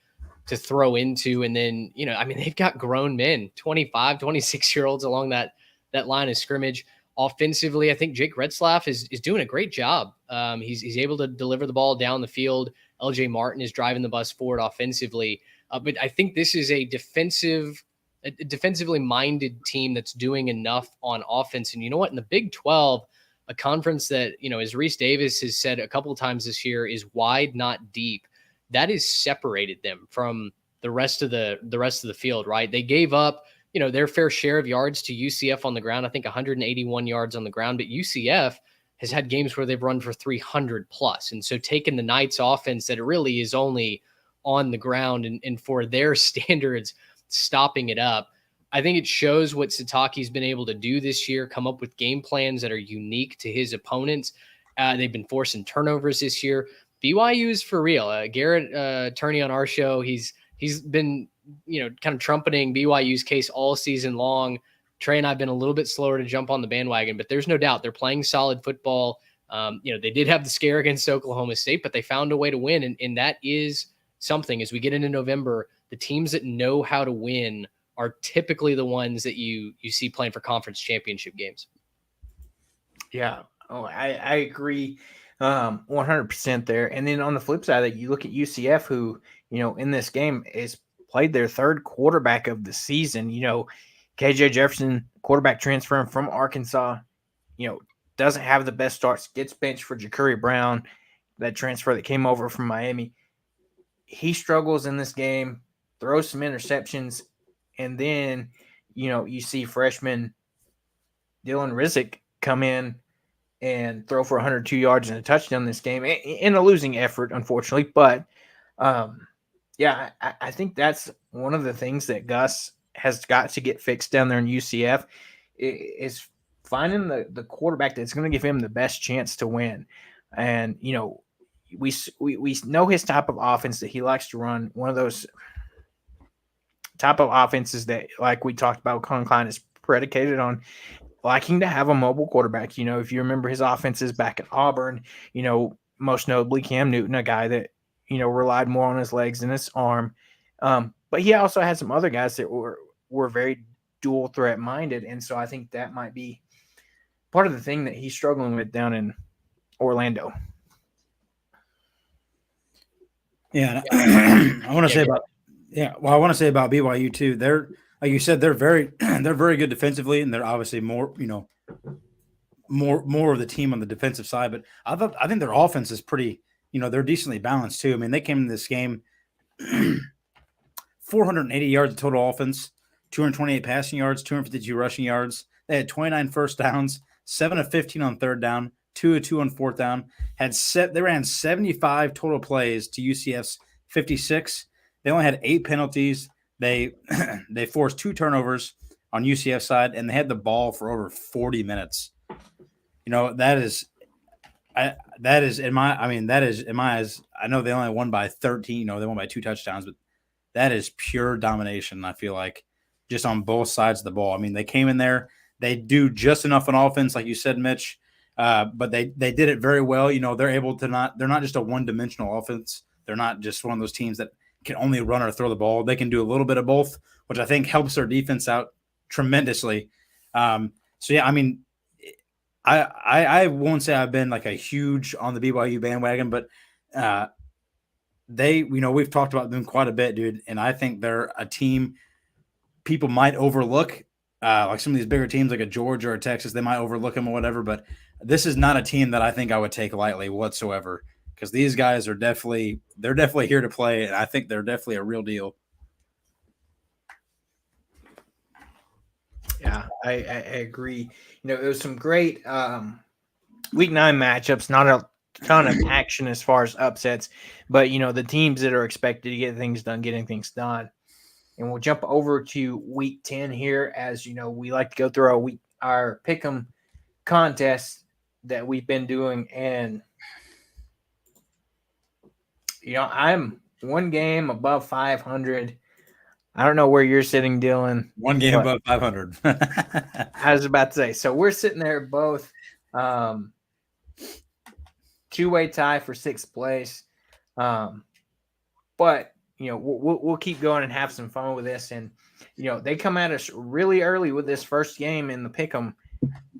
to throw into. And then, they've got grown men, 25, 26-year-olds along that line of scrimmage. Offensively, I think Jake Retzlaff is doing a great job. He's able to deliver the ball down the field. LJ Martin is driving the bus forward offensively. But I think this is a defensively minded team that's doing enough on offense. And you know what? In the Big 12, a conference that, as Reese Davis has said a couple of times this year, is wide, not deep. That has separated them from the rest of the field, right? They gave up, their fair share of yards to UCF on the ground. I think 181 yards on the ground, but UCF has had games where they've run for 300 plus. And so taking the Knights offense that really is only on the ground and for their standards, stopping it up, I think it shows what Sitake's been able to do this year, come up with game plans that are unique to his opponents. They've been forcing turnovers this year. BYU is for real. Garrett Turney on our show, he's been, kind of trumpeting BYU's case all season long. Trey and I have been a little bit slower to jump on the bandwagon, but there's no doubt they're playing solid football. They did have the scare against Oklahoma State, but they found a way to win. And that is something. As we get into November, the teams that know how to win are typically the ones that you see playing for conference championship games. Yeah. Oh, I agree 100% there. And then on the flip side, that you look at UCF, who, in this game is played their third quarterback of the season. KJ Jefferson, quarterback transferring from Arkansas, doesn't have the best starts, gets benched for Ja'Curry Brown, that transfer that came over from Miami. He struggles in this game, throws some interceptions, and then, you see freshman Dylan Rizek come in and throw for 102 yards and a touchdown this game in a losing effort, unfortunately. But, I think that's one of the things that Gus has got to get fixed down there in UCF is finding the quarterback that's going to give him the best chance to win. And, we know his type of offense that he likes to run, one of those type of offenses that, like we talked about, Colin Klein is predicated on liking to have a mobile quarterback. If you remember his offenses back at Auburn, most notably Cam Newton, a guy that, relied more on his legs than his arm. But he also had some other guys that were very dual threat minded. And so I think that might be part of the thing that he's struggling with down in Orlando. Yeah. I want to say about BYU too. They're, like you said, they're very good defensively, and they're obviously more of the team on the defensive side. But I think their offense is pretty, they're decently balanced too. I mean, they came in this game 480 yards of total offense, 228 passing yards, 252 rushing yards. They had 29 first downs, 7 of 15 on third down, 2 of 2 on fourth down. They ran 75 total plays to UCF's 56. They only had 8 penalties. They forced 2 turnovers on UCF side, and they had the ball for over 40 minutes. That is in my eyes. I know they only won by 13. They won by 2 touchdowns, but that is pure domination. I feel like just on both sides of the ball. I mean, they came in there, they do just enough on offense, like you said, Mitch. But they did it very well. They're able to they're not just a one-dimensional offense. They're not just one of those teams that can only run or throw the ball. They can do a little bit of both, which I think helps their defense out tremendously. So yeah, I mean, I won't say I've been like a huge on the BYU bandwagon, but we've talked about them quite a bit, dude. And I think they're a team people might overlook. Like some of these bigger teams like a Georgia or a Texas, they might overlook them or whatever, but this is not a team that I think I would take lightly whatsoever, because these guys are definitely here to play, and I think they're definitely a real deal. Yeah, I agree. It was some great week 9 matchups, not a ton of action as far as upsets, but the teams that are expected to get things done, getting things done. And we'll jump over to week 10 here. As we like to go through our pick'em contest that we've been doing. And, I'm one game above 500. I don't know where you're sitting, Dylan. One game above 500. I was about to say. So we're sitting there both two-way tie for 6th place. But we'll keep going and have some fun with this. And, they come at us really early with this first game in the pick'em.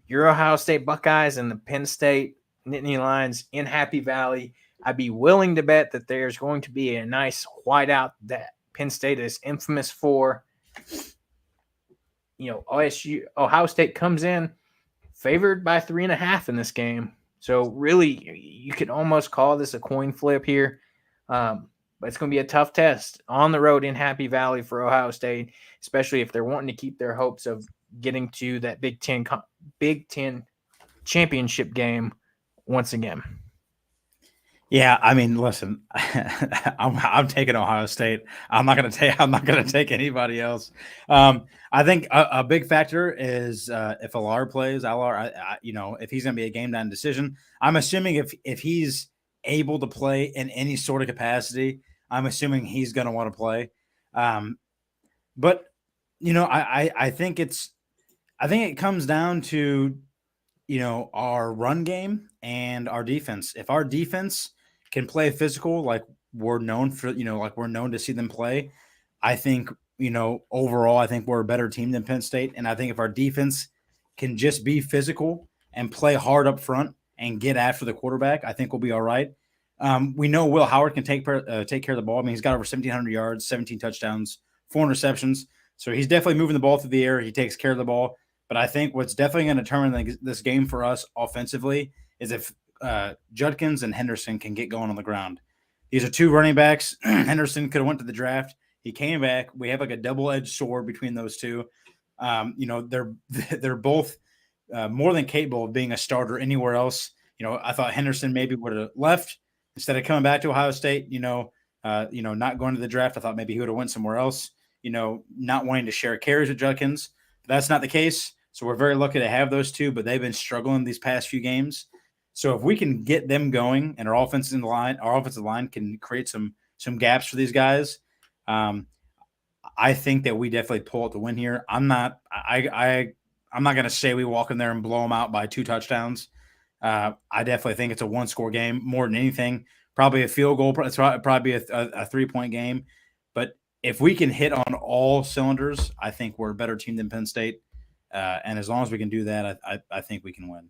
Your Ohio State Buckeyes and the Penn State Nittany Lions in Happy Valley. I'd be willing to bet that there's going to be a nice whiteout that Penn State is infamous for. Ohio State comes in favored by 3.5 in this game. So really, you could almost call this a coin flip here. But it's going to be a tough test on the road in Happy Valley for Ohio State, especially if they're wanting to keep their hopes of getting to that Big Ten championship game once again. Yeah, I mean, listen, I'm taking Ohio State. I'm not going to take anybody else. I think a big factor is if Alar plays. If he's going to be a game time decision. I'm assuming if he's able to play in any sort of capacity, I'm assuming he's going to want to play. But I think it comes down to our run game and our defense. If our defense can play physical like we're known for, like we're known to see them play, I think overall I think we're a better team than Penn State. And I think if our defense can just be physical and play hard up front and get after the quarterback, I think we'll be all right. We know Will Howard can take care of the ball. I mean, he's got over 1,700 yards, 17 touchdowns, 4 interceptions. So he's definitely moving the ball through the air. He takes care of the ball. But I think what's definitely going to determine this game for us offensively is if Judkins and Henderson can get going on the ground. These are 2 running backs. Henderson could have went to the draft. He came back. We have like a double-edged sword between those 2. They're both more than capable of being a starter anywhere else. I thought Henderson maybe would have left instead of coming back to Ohio State. Not going to the draft. I thought maybe he would have went somewhere else. Not wanting to share carries with Judkins. But that's not the case. So we're very lucky to have those 2, but they've been struggling these past few games. So if we can get them going and our offensive line can create some gaps for these guys, I think that we definitely pull out the win here. I'm not going to say we walk in there and blow them out by 2 touchdowns. I definitely think it's a 1-score game more than anything. Probably a field goal. It's probably a 3-point game. But if we can hit on all cylinders, I think we're a better team than Penn State. And as long as we can do that, I think we can win.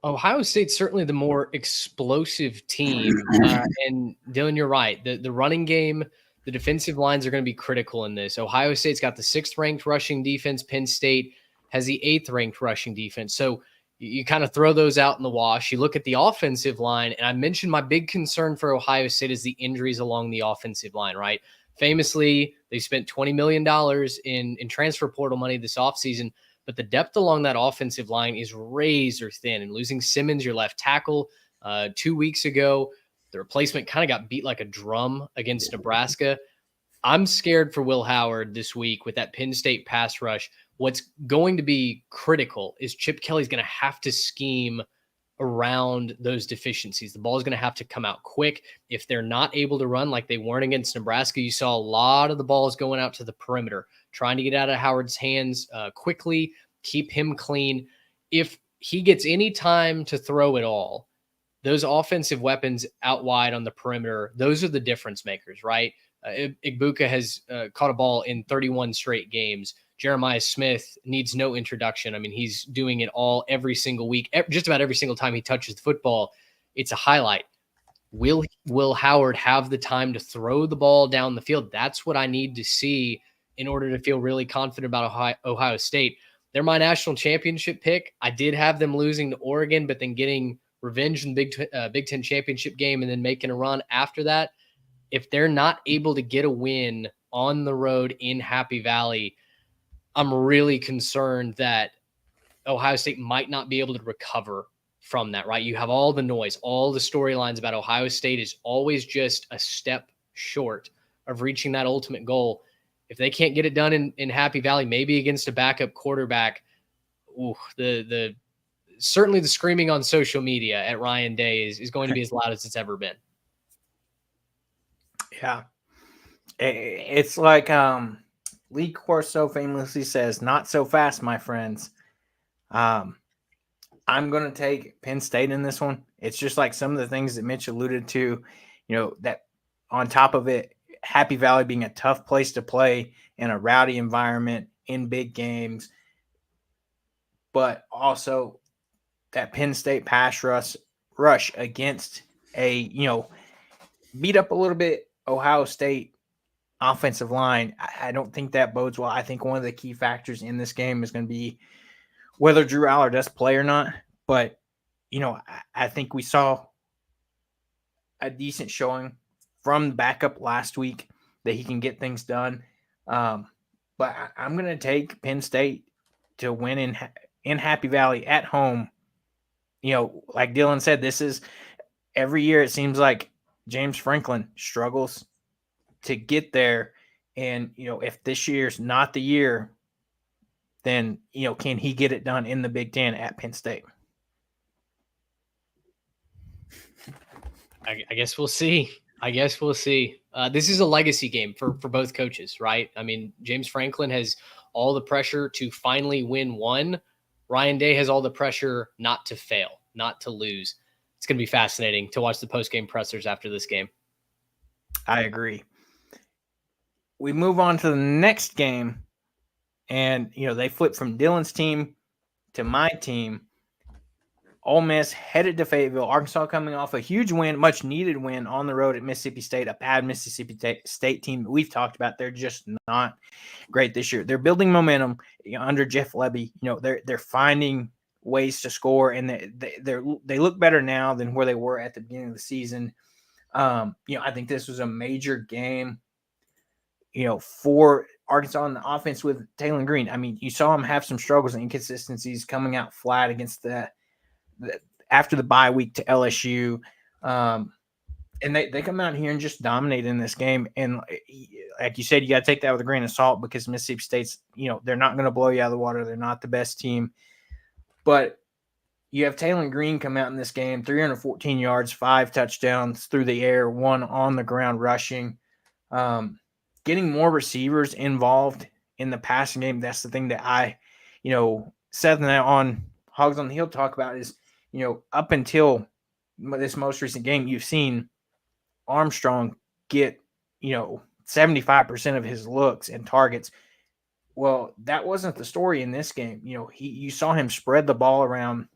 Ohio State's certainly the more explosive team. And Dylan, you're right. The running game, the defensive lines are going to be critical in this. Ohio State's got the 6th ranked rushing defense. Penn State has the 8th ranked rushing defense. So you kind of throw those out in the wash. You look at the offensive line, and I mentioned my big concern for Ohio State is the injuries along the offensive line, right? Famously, they spent $20 million in transfer portal money this offseason, but the depth along that offensive line is razor thin. And losing Simmons, your left tackle, 2 weeks ago, the replacement kind of got beat like a drum against Nebraska. I'm scared for Will Howard this week with that Penn State pass rush. What's going to be critical is Chip Kelly's going to have to scheme around those deficiencies. The ball is going to have to come out quick. If they're not able to run like they weren't against Nebraska, you saw a lot of the balls going out to the perimeter, trying to get out of Howard's hands quickly, keep him clean. If he gets any time to throw it all, those offensive weapons out wide on the perimeter, those are the difference makers, right? Igbuka has caught a ball in 31 straight games. Jeremiah Smith needs no introduction. I mean, he's doing it all every single week. Just about every single time he touches the football, it's a highlight. Will Howard have the time to throw the ball down the field? That's what I need to see in order to feel really confident about Ohio State. They're my national championship pick. I did have them losing to Oregon, but then getting revenge in the Big Ten championship game and then making a run after that. If they're not able to get a win on the road in Happy Valley, I'm really concerned that Ohio State might not be able to recover from that, right? You have all the noise, all the storylines about Ohio State is always just a step short of reaching that ultimate goal. If they can't get it done in Happy Valley, maybe against a backup quarterback, certainly the screaming on social media at Ryan Day is going to be as loud as it's ever been. Yeah. It's like Lee Corso famously says, "Not so fast, my friends." I'm going to take Penn State in this one. It's just like some of the things that Mitch alluded to, that on top of it, Happy Valley being a tough place to play in a rowdy environment in big games, but also that Penn State pass rush against a, beat up a little bit Ohio State offensive line. I don't think that bodes well. I think one of the key factors in this game is going to be whether Drew Aller does play or not. But, I think we saw a decent showing from the backup last week that he can get things done. But I'm going to take Penn State to win in Happy Valley at home. Like Dylan said, this is every year it seems like James Franklin struggles to get there. And, if this year's not the year, then, can he get it done in the Big Ten at Penn State? I guess we'll see. This is a legacy game for both coaches, right? I mean, James Franklin has all the pressure to finally win one. Ryan Day has all the pressure not to fail, not to lose. It's going to be fascinating to watch the post-game pressers after this game. I agree. We move on to the next game, and, they flip from Dylan's team to my team. Ole Miss headed to Fayetteville. Arkansas coming off a huge win, much needed win on the road at Mississippi State, a bad Mississippi State team that we've talked about. They're just not great this year. They're building momentum under Jeff Lebby. They're finding ways to score, and they look better now than where they were at the beginning of the season. I think this was a major game, for Arkansas on the offense with Taylor Green. I mean, you saw him have some struggles and inconsistencies coming out flat against after the bye week to LSU. And they come out here and just dominate in this game. And like you said, you got to take that with a grain of salt because Mississippi State's, they're not going to blow you out of the water. They're not the best team. But you have Taylor Green come out in this game, 314 yards, 5 touchdowns through the air, 1 on the ground rushing. Getting more receivers involved in the passing game, that's the thing that I, Seth and I on Hogs on the Hill talk about is, up until this most recent game, you've seen Armstrong get, 75% of his looks and targets. Well, that wasn't the story in this game. You saw him spread the ball around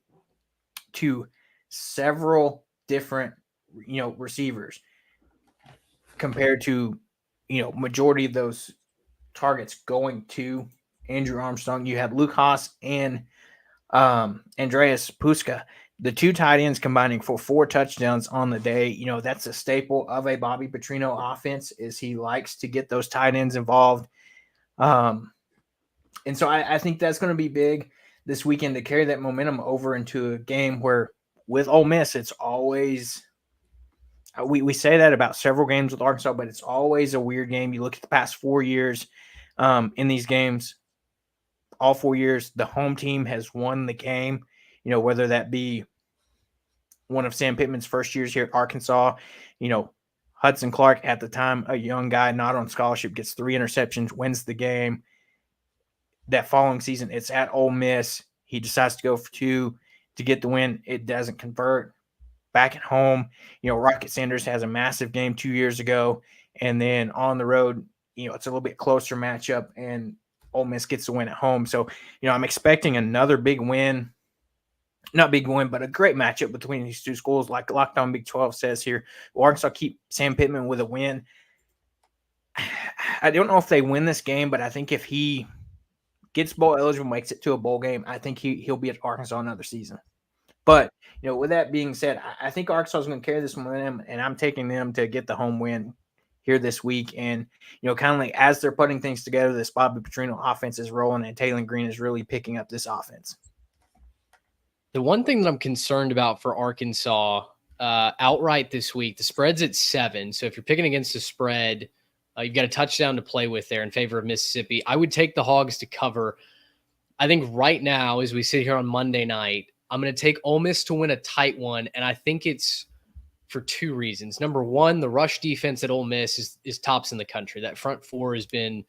to several different, receivers compared to, majority of those targets going to Andrew Armstrong. You had Luke Haas and Andreas Puska, the two tight ends combining for 4 touchdowns on the day. That's a staple of a Bobby Petrino offense, is he likes to get those tight ends involved. And so I think that's going to be big this weekend to carry that momentum over into a game where with Ole Miss, it's always we say that about several games with Arkansas, but it's always a weird game. You look at the past 4 years in these games, all 4 years, the home team has won the game, whether that be one of Sam Pittman's first years here at Arkansas, Hudson Clark at the time, a young guy not on scholarship, gets 3 interceptions, wins the game. That following season, it's at Ole Miss. He decides to go for 2 to get the win. It doesn't convert. Back at home, Rocket Sanders has a massive game 2 years ago. And then on the road, it's a little bit closer matchup, and Ole Miss gets the win at home. So, I'm expecting another big win. Not big win, but a great matchup between these two schools. Like Locked On Big 12 says here, will Arkansas keep Sam Pittman with a win? I don't know if they win this game, but I think if he gets bowl eligible, makes it to a bowl game, I think he'll be at Arkansas another season. But, with that being said, I think Arkansas is going to carry this momentum, and I'm taking them to get the home win here this week. And, kind of like as they're putting things together, this Bobby Petrino offense is rolling, and Taylor Green is really picking up this offense. The one thing that I'm concerned about for Arkansas outright this week, the spread's at 7. So if you're picking against the spread, you've got a touchdown to play with there in favor of Mississippi. I would take the Hogs to cover. I think right now, as we sit here on Monday night, I'm going to take Ole Miss to win a tight one, and I think it's for 2 reasons. Number one, the rush defense at Ole Miss is tops in the country. That front 4 has been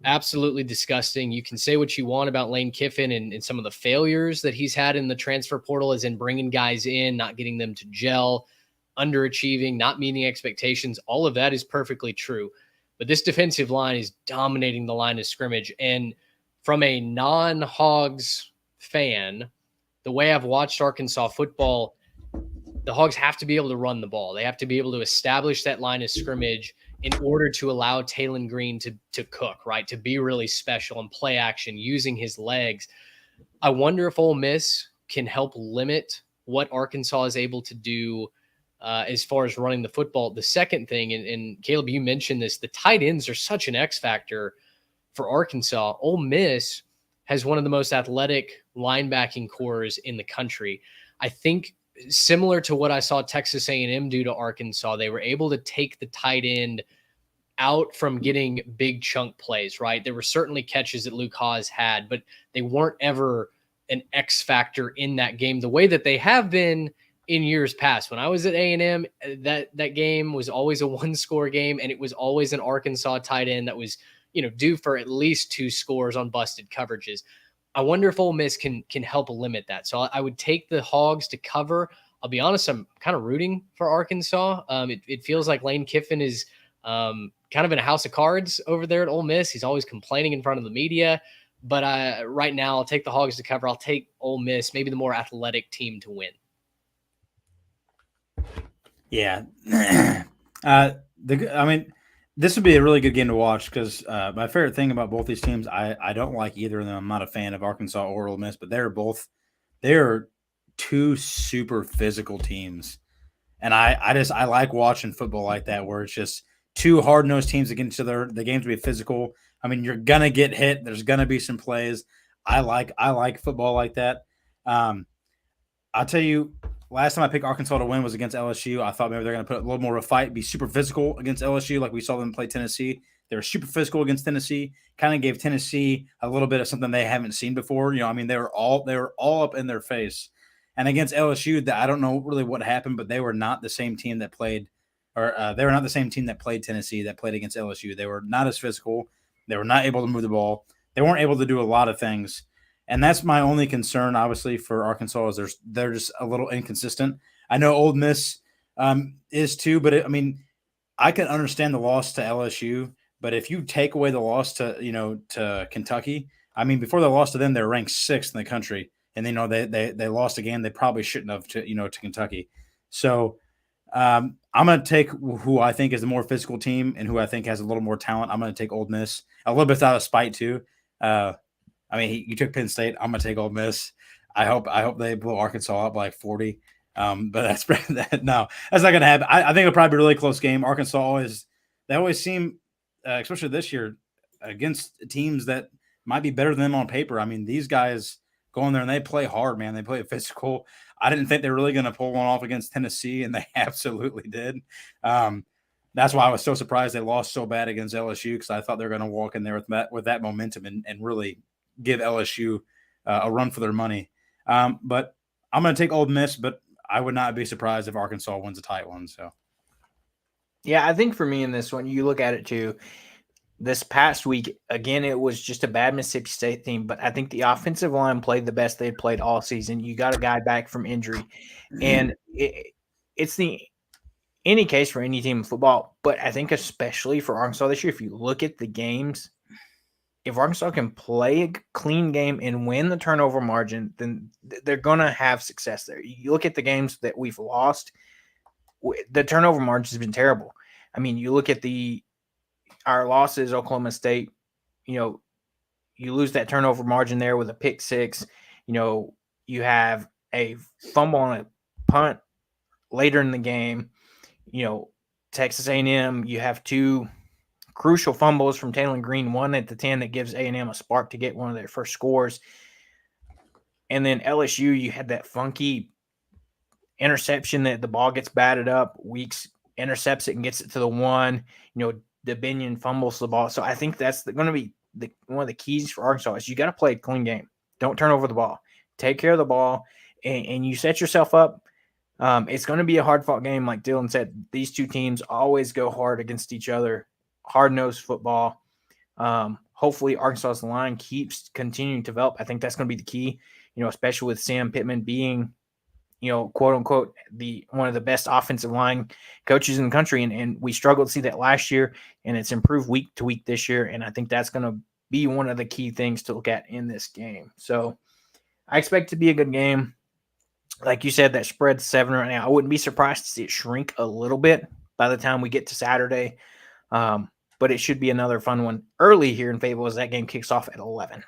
absolutely disgusting. You can say what you want about Lane Kiffin and some of the failures that he's had in the transfer portal, as in bringing guys in, not getting them to gel, underachieving, not meeting expectations. All of that is perfectly true. But this defensive line is dominating the line of scrimmage. And from a non-Hogs fan, the way I've watched Arkansas football, the Hogs have to be able to run the ball. They have to be able to establish that line of scrimmage in order to allow Taylor Green to cook, right? To be really special and play action using his legs. I wonder if Ole Miss can help limit what Arkansas is able to do as far as running the football. The second thing, and Caleb, you mentioned this, the tight ends are such an X factor for Arkansas. Ole Miss has one of the most athletic linebacking cores in the country. I think similar to what I saw Texas A&M do to Arkansas, they were able to take the tight end out from getting big chunk plays, right? There were certainly catches that Luke Haas had, but they weren't ever an X factor in that game the way that they have been in years past. When I was at A&M, that game was always a 1-score game, and it was always an Arkansas tight end that was, due for at least 2 scores on busted coverages. I wonder if Ole Miss can help limit that. So I would take the Hogs to cover. I'll be honest, I'm kind of rooting for Arkansas. It feels like Lane Kiffin is kind of in a house of cards over there at Ole Miss. He's always complaining in front of the media. But right now, I'll take the Hogs to cover. I'll take Ole Miss, maybe the more athletic team, to win. Yeah. This would be a really good game to watch because my favorite thing about both these teams, I don't like either of them. I'm not a fan of Arkansas or Ole Miss, but they're 2 super physical teams. And I like watching football like that, where it's just 2 hard-nosed teams that get into the games will be physical. I mean, you're going to get hit. There's going to be some plays. I like football like that. I'll tell you, last time I picked Arkansas to win was against LSU. I thought maybe they're going to put a little more of a fight, be super physical against LSU like we saw them play Tennessee. They were super physical against Tennessee, kind of gave Tennessee a little bit of something they haven't seen before. They were all up in their face. And against LSU, I don't know really what happened, but they were not the same team that played Tennessee, that played against LSU. They were not as physical. They were not able to move the ball. They weren't able to do a lot of things. And that's my only concern, obviously, for Arkansas is they're just a little inconsistent. I know Ole Miss is too, but I can understand the loss to LSU. But if you take away the loss to Kentucky, I mean, before they lost to them, they're ranked 6th in the country, and they lost a game they probably shouldn't have to Kentucky. So I'm going to take who I think is the more physical team and who I think has a little more talent. I'm going to take Ole Miss a little bit out of spite too. I mean, you took Penn State. I'm going to take Ole Miss. I hope they blow Arkansas up by like 40. But that's no, that's not going to happen. I think it'll probably be a really close game. Arkansas always seem, especially this year, against teams that might be better than them on paper. I mean, these guys go in there and they play hard, man. They play physical. I didn't think they were really going to pull one off against Tennessee, and they absolutely did. That's why I was so surprised they lost so bad against LSU, because I thought they were going to walk in there with that momentum and really give LSU a run for their money. But I'm going to take Ole Miss, but I would not be surprised if Arkansas wins a tight one. So, yeah, I think for me in this one, you look at it too. This past week, again, it was just a bad Mississippi State team, but I think the offensive line played the best they'd played all season. You got a guy back from injury, and it's any case for any team in football, but I think especially for Arkansas this year, if you look at the games, if Arkansas can play a clean game and win the turnover margin, then they're going to have success there. You look at the games that we've lost, the turnover margin has been terrible. I mean, you look at our losses, Oklahoma State, you lose that turnover margin there with a pick six. You have a fumble on a punt later in the game. Texas A&M, you have 2 crucial fumbles from Taylor Green, one at the 10 that gives A&M a spark to get one of their first scores. And then LSU, you had that funky interception that the ball gets batted up. Weeks intercepts it and gets it to the 1. The Binion fumbles the ball. So I think that's going to be one of the keys for Arkansas is you got to play a clean game. Don't turn over the ball. Take care of the ball, and you set yourself up. It's going to be a hard-fought game. Like Dylan said, these two teams always go hard against each other, hard-nosed football. Hopefully Arkansas's line keeps continuing to develop. I think that's going to be the key, especially with Sam Pittman being, quote-unquote, one of the best offensive line coaches in the country. And we struggled to see that last year, and it's improved week to week this year. And I think that's going to be one of the key things to look at in this game. So I expect it to be a good game. Like you said, that spread's 7 right now. I wouldn't be surprised to see it shrink a little bit by the time we get to Saturday. But it should be another fun one early here in Fayetteville as that game kicks off at 11.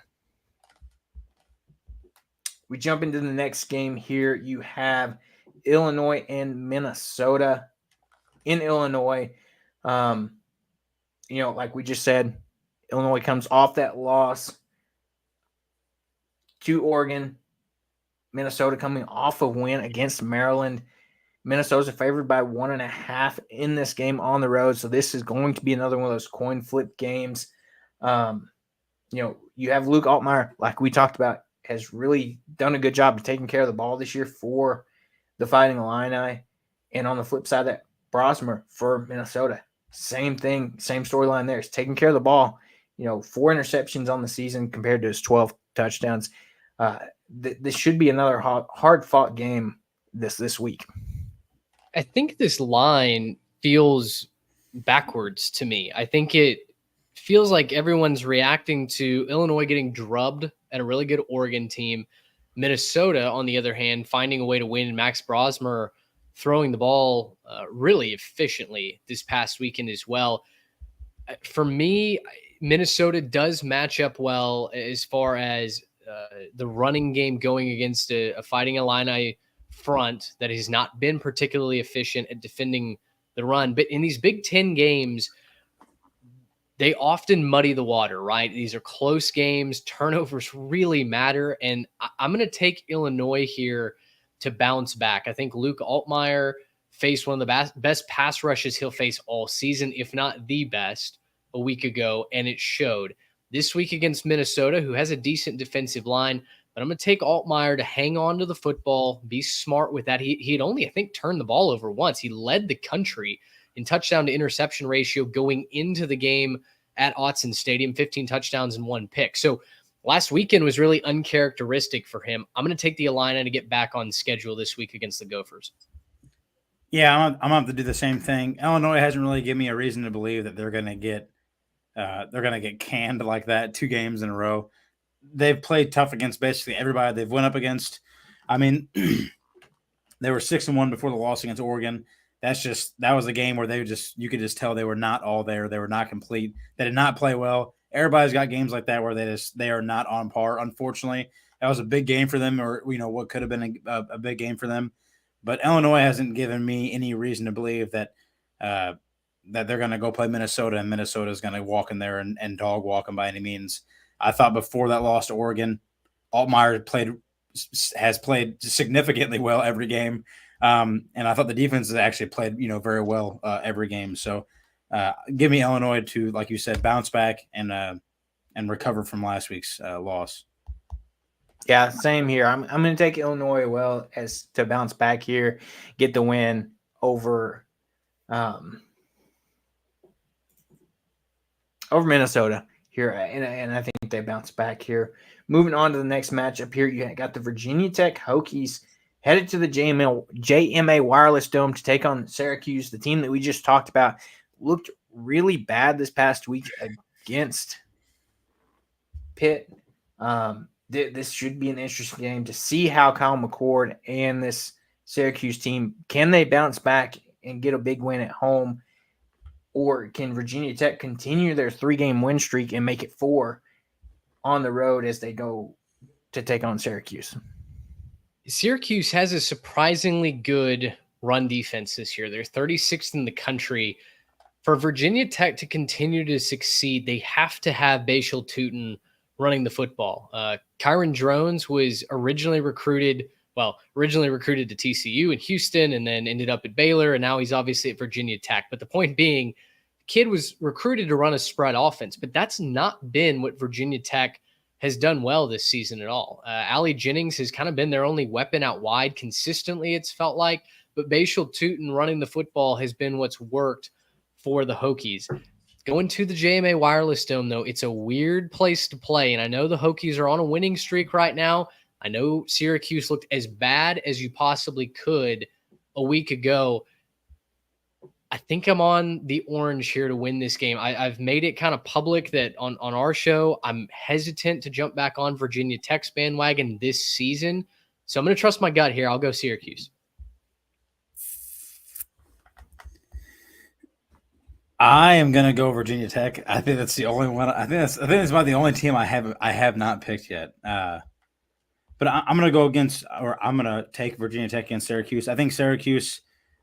We jump into the next game here. You have Illinois and Minnesota. In Illinois, like we just said, Illinois comes off that loss to Oregon. Minnesota coming off a win against Maryland. Minnesota's favored by 1.5 in this game on the road. So this is going to be another one of those coin flip games. You have Luke Altmaier, like we talked about, has really done a good job of taking care of the ball this year for the Fighting Illini. And on the flip side of that, Brosmer for Minnesota. Same thing, same storyline there. He's taking care of the ball. 4 interceptions on the season compared to his 12 touchdowns. This should be another hard-fought game this week. I think this line feels backwards to me. I think it feels like everyone's reacting to Illinois getting drubbed at a really good Oregon team. Minnesota, on the other hand, finding a way to win. Max Brosmer throwing the ball really efficiently this past weekend as well. For me, Minnesota does match up well as far as the running game going against a Fighting Illini front that has not been particularly efficient at defending the run. But in these Big Ten games, they often muddy the water, right? These are close games. Turnovers really matter. And I'm going to take Illinois here to bounce back. I think Luke Altmaier faced one of the best pass rushes he'll face all season, if not the best, a week ago, and it showed. This week against Minnesota, who has a decent defensive line, but I'm going to take Altmaier to hang on to the football, be smart with that. He had only, I think, turned the ball over once. He led the country in touchdown to interception ratio going into the game at Autzen Stadium, 15 touchdowns and 1 pick. So last weekend was really uncharacteristic for him. I'm going to take the Illini to get back on schedule this week against the Gophers. Yeah, I'm going to have to do the same thing. Illinois hasn't really given me a reason to believe that they're going to get they're going to get canned like that 2 games in a row. They've played tough against basically everybody they've went up against. I mean, they were 6-1 before the loss against Oregon. That was a game where you could just tell they were not all there. They were not complete. They did not play well. Everybody's got games like that where they are not on par. Unfortunately, that was a big game for them, or what could have been a big game for them. But Illinois hasn't given me any reason to believe that that they're going to go play Minnesota and Minnesota is going to walk in there and dog walk them by any means. I thought before that loss to Oregon, Altmaier has played significantly well every game. And I thought the defense has actually played, very well every game. So give me Illinois to, like you said, bounce back and recover from last week's loss. Yeah, same here. I'm going to take Illinois as to bounce back here, get the win over Minnesota here, and I think they bounce back here. Moving on to the next matchup here, you got the Virginia Tech Hokies headed to the JMA Wireless Dome to take on Syracuse, the team that we just talked about. Looked really bad this past week against Pitt. This should be an interesting game to see how Kyle McCord and this Syracuse team, can they bounce back and get a big win at home, or can Virginia Tech continue their 3-game win streak and make it 4 on the road as they go to take on Syracuse? Syracuse has a surprisingly good run defense this year. They're 36th in the country. For Virginia Tech to continue to succeed, they have to have Bashal Tutin running the football. Kyron Drones was originally recruited to TCU in Houston and then ended up at Baylor, and now he's obviously at Virginia Tech. But the point being, the kid was recruited to run a spread offense, but that's not been what Virginia Tech has done well this season at all. Allie Jennings has kind of been their only weapon out wide consistently, it's felt like, but Bashal Tutin running the football has been what's worked for the Hokies. Going to the JMA Wireless Dome, though, it's a weird place to play, and I know the Hokies are on a winning streak right now. I know Syracuse looked as bad as you possibly could a week ago. I think I'm on the orange here to win this game. I've made it kind of public that on our show, I'm hesitant to jump back on Virginia Tech's bandwagon this season. So I'm going to trust my gut here. I'll go Syracuse. I am going to go Virginia Tech. I think that's the only one. I think it's about the only team I have not picked yet. But I'm going to go I'm going to take Virginia Tech against Syracuse. I think Syracuse,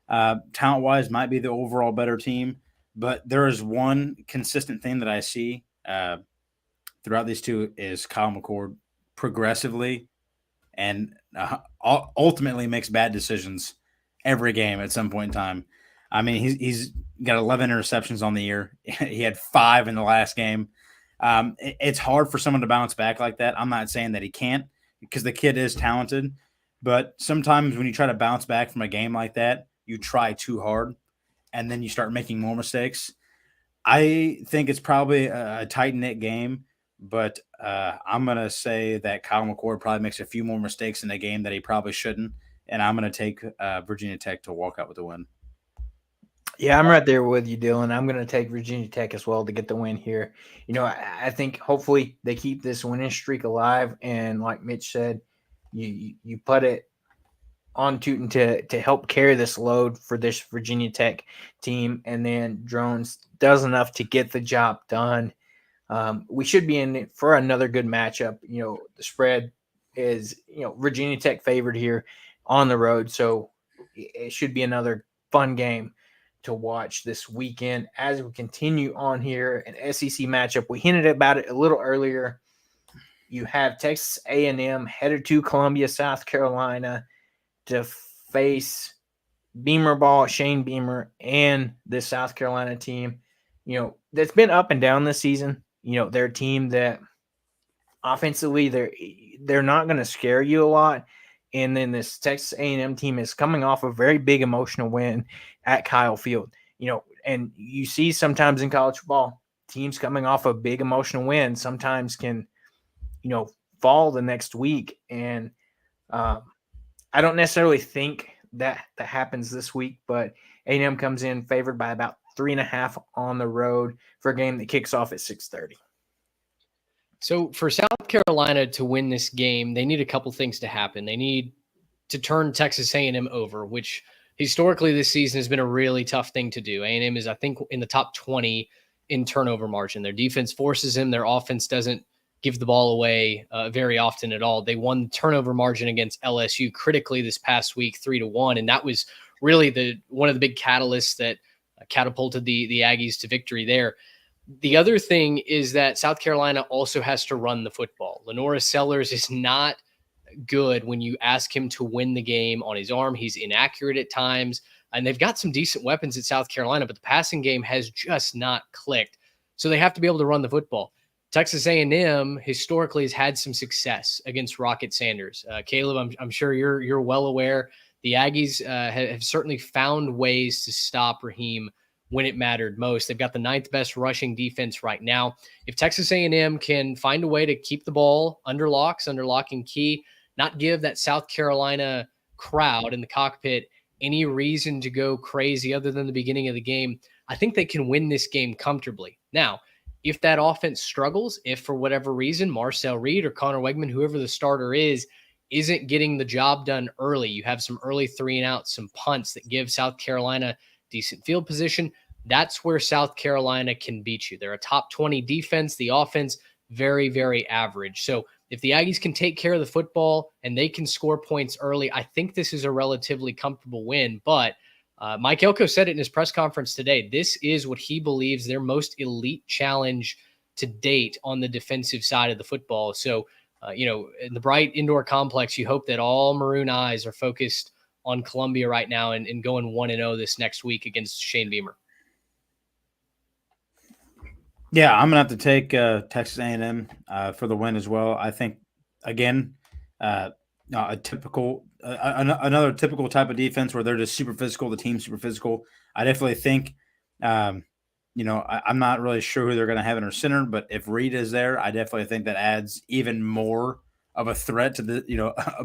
talent-wise, might be the overall better team. But there is one consistent thing that I see throughout these two is Kyle McCord progressively and ultimately makes bad decisions every game at some point in time. I mean, he's got 11 interceptions on the year. He had 5 in the last game. It's hard for someone to bounce back like that. I'm not saying that he can't, because the kid is talented. But sometimes when you try to bounce back from a game like that, you try too hard, and then you start making more mistakes. I think it's probably a tight-knit game, but I'm going to say that Kyle McCord probably makes a few more mistakes in the game that he probably shouldn't, and I'm going to take Virginia Tech to walk out with the win. Yeah, I'm right there with you, Dylan. I'm going to take Virginia Tech as well to get the win here. I think hopefully they keep this winning streak alive, and like Mitch said, you put it on Tutin to help carry this load for this Virginia Tech team, and then Drones does enough to get the job done. We should be in for another good matchup. The spread is Virginia Tech favored here on the road, so it should be another fun game to watch this weekend. As we continue on here, an SEC matchup, we hinted about it a little earlier. You have Texas A&M headed to Columbia, South Carolina to face Beamer Ball, Shane Beamer, and this South Carolina team, that's been up and down this season. They're a team that offensively they're not going to scare you a lot. And then this Texas A&M team is coming off a very big emotional win at Kyle Field. And you see sometimes in college football, teams coming off a big emotional win sometimes can, fall the next week. And I don't necessarily think that happens this week, but A&M comes in favored by about 3.5 on the road for a game that kicks off at 6:30. So for South Carolina to win this game, they need a couple things to happen. They need to turn Texas A&M over, which historically this season has been a really tough thing to do. A&M is, I think, in the top 20 in turnover margin. Their defense forces them. Their offense doesn't give the ball away very often at all. They won the turnover margin against LSU critically this past week, 3-1, and that was really one of the big catalysts that catapulted the Aggies to victory there. The other thing is that South Carolina also has to run the football. Lenora Sellers is not good when you ask him to win the game on his arm. He's inaccurate at times, and they've got some decent weapons at South Carolina, but the passing game has just not clicked. So they have to be able to run the football. Texas A&M historically has had some success against Rocket Sanders. Caleb, I'm sure you're well aware. The Aggies have certainly found ways to stop Raheem when it mattered most. They've got the 9th best rushing defense right now. If Texas A&M can find a way to keep the ball under lock and key, not give that South Carolina crowd in the cockpit any reason to go crazy other than the beginning of the game, I think they can win this game comfortably. Now, if that offense struggles, if for whatever reason Marcel Reed or Connor Wegman, whoever the starter is, isn't getting the job done early, you have some early 3-and-outs, some punts that give South Carolina decent field position, that's where South Carolina can beat you. They're a top 20 defense. The offense, very, very average. So if the Aggies can take care of the football and they can score points early, I think this is a relatively comfortable win. But Mike Elko said it in his press conference today. This is what he believes their most elite challenge to date on the defensive side of the football. So, in the Bright Indoor Complex, you hope that all Maroon eyes are focused on Columbia right now and going 1-0 this next week against Shane Beamer. Yeah, I'm gonna have to take Texas A&M for the win as well. I think again, another typical type of defense where they're just super physical. The team's super physical. I definitely think, I'm not really sure who they're going to have in their center, but if Reed is there, I definitely think that adds even more of a threat to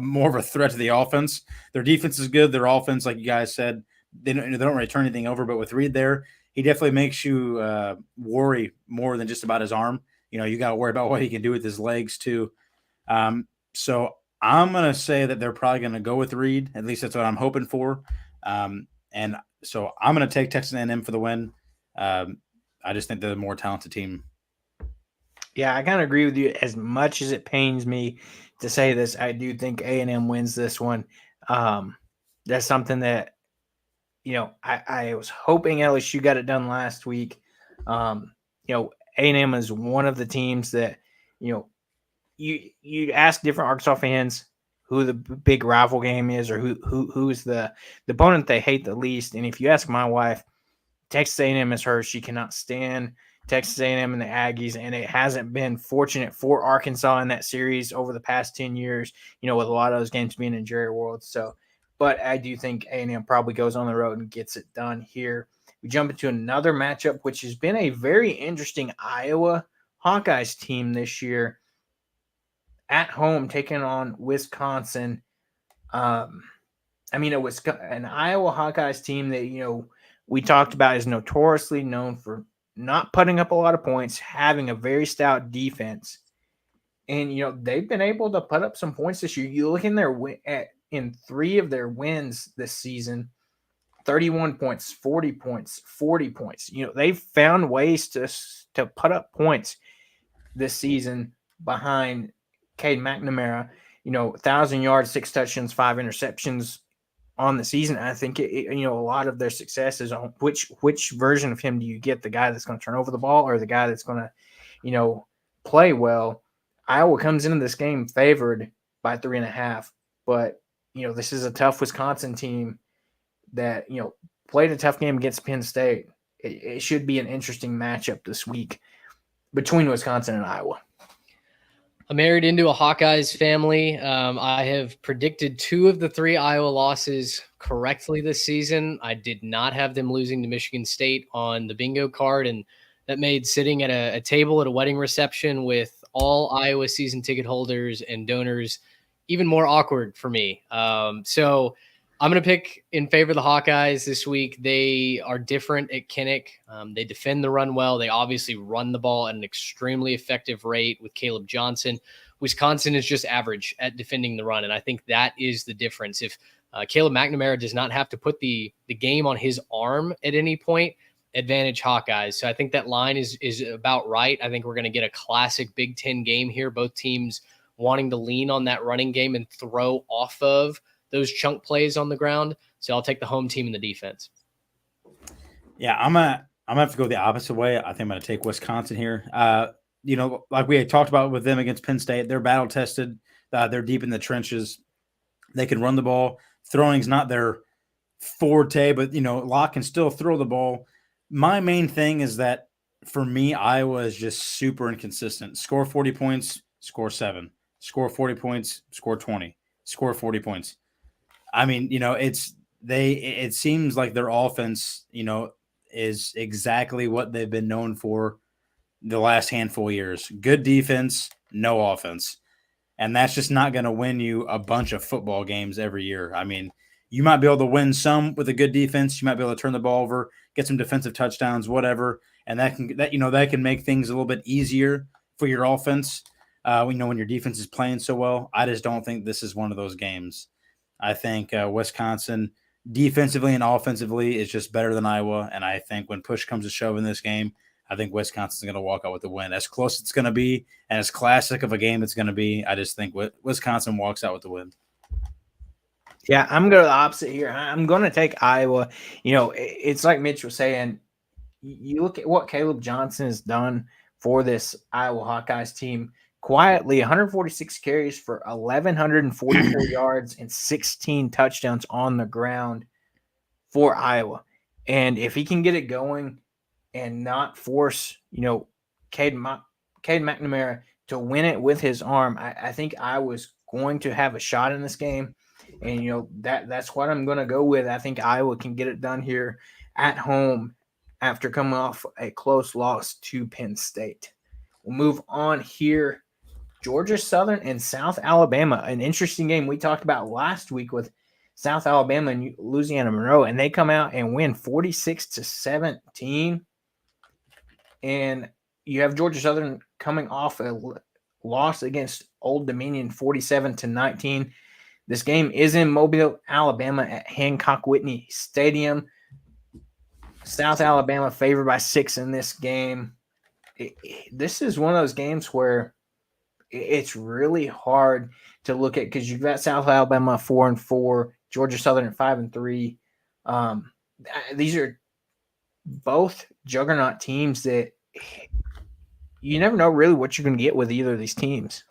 more of a threat to the offense. Their defense is good. Their offense, like you guys said, they don't really turn anything over. But with Reed there, he definitely makes you worry more than just about his arm. You got to worry about what he can do with his legs too. So I'm going to say that they're probably going to go with Reed. At least that's what I'm hoping for. And so I'm going to take Texas A&M for the win. I just think they're the more talented team. Yeah, I kind of agree with you. As much as it pains me to say this, I do think A&M wins this one. That's something that, I was hoping LSU got it done last week. A&M is one of the teams that, you ask different Arkansas fans who the big rival game is or who's the opponent they hate the least. And if you ask my wife, Texas A&M is hers. She cannot stand Texas A&M and the Aggies, and it hasn't been fortunate for Arkansas in that series over the past 10 years, with a lot of those games being in Jerry World. So, but I do think A&M probably goes on the road and gets it done here. We jump into another matchup, which has been a very interesting Iowa Hawkeyes team this year at home taking on Wisconsin. It was an Iowa Hawkeyes team that, we talked about is notoriously known for not putting up a lot of points, having a very stout defense. And, they've been able to put up some points this year. You look in in 3 of their wins this season, 31 points, 40 points, 40 points. They've found ways to put up points this season behind Cade McNamara, 1,000 yards, 6 touchdowns, 5 interceptions on the season. I think a lot of their success is on which version of him do you get, the guy that's going to turn over the ball or the guy that's going to, play well. Iowa comes into this game favored by 3.5, but this is a tough Wisconsin team that, played a tough game against Penn State. It should be an interesting matchup this week between Wisconsin and Iowa. I'm married into a Hawkeyes family. I have predicted 2 of the 3 Iowa losses correctly this season. I did not have them losing to Michigan State on the bingo card, and that made sitting at a table at a wedding reception with all Iowa season ticket holders and donors even more awkward for me. So I'm going to pick in favor of the Hawkeyes this week. They are different at Kinnick. They defend the run well. They obviously run the ball at an extremely effective rate with Caleb Johnson. Wisconsin is just average at defending the run, and I think that is the difference. If Caleb McNamara does not have to put the game on his arm at any point, advantage Hawkeyes. So I think that line is about right. I think we're going to get a classic Big Ten game here. Both teams wanting to lean on that running game and throw off of those chunk plays on the ground. So I'll take the home team in the defense. Yeah, I'm gonna have to go the opposite way. I think I'm gonna take Wisconsin here. Like we had talked about with them against Penn State, they're battle tested. They're deep in the trenches. They can run the ball. Throwing's not their forte, but Locke can still throw the ball. My main thing is that for me, Iowa is just super inconsistent. Score 40 points, score 7. Score 40 points, score 20. Score 40 points. I mean, it seems like their offense, is exactly what they've been known for the last handful of years. Good defense, no offense. And that's just not going to win you a bunch of football games every year. I mean, you might be able to win some with a good defense. You might be able to turn the ball over, get some defensive touchdowns, whatever. And that can make things a little bit easier for your offense. When your defense is playing so well. I just don't think this is one of those games. I think Wisconsin defensively and offensively is just better than Iowa. And I think when push comes to shove in this game, I think Wisconsin's going to walk out with the win. As close as it's going to be and as classic of a game it's going to be, I just think Wisconsin walks out with the win. Yeah, I'm going to the opposite here. I'm going to take Iowa. It's like Mitch was saying, you look at what Caleb Johnson has done for this Iowa Hawkeyes team. Quietly, 146 carries for 1,144 yards and 16 touchdowns on the ground for Iowa. And if he can get it going and not force, Cade McNamara to win it with his arm, I think Iowa's going to have a shot in this game. And, that's what I'm going to go with. I think Iowa can get it done here at home after coming off a close loss to Penn State. We'll move on here. Georgia Southern and South Alabama, an interesting game we talked about last week with South Alabama and Louisiana Monroe, and they come out and win 46-17. And you have Georgia Southern coming off a loss against Old Dominion 47-19. This game is in Mobile, Alabama at Hancock Whitney Stadium. South Alabama favored by 6 in this game. This is one of those games where it's really hard to look at because you've got South Alabama 4-4, Georgia Southern at 5-3. These are both juggernaut teams that you never know really what you're going to get with either of these teams.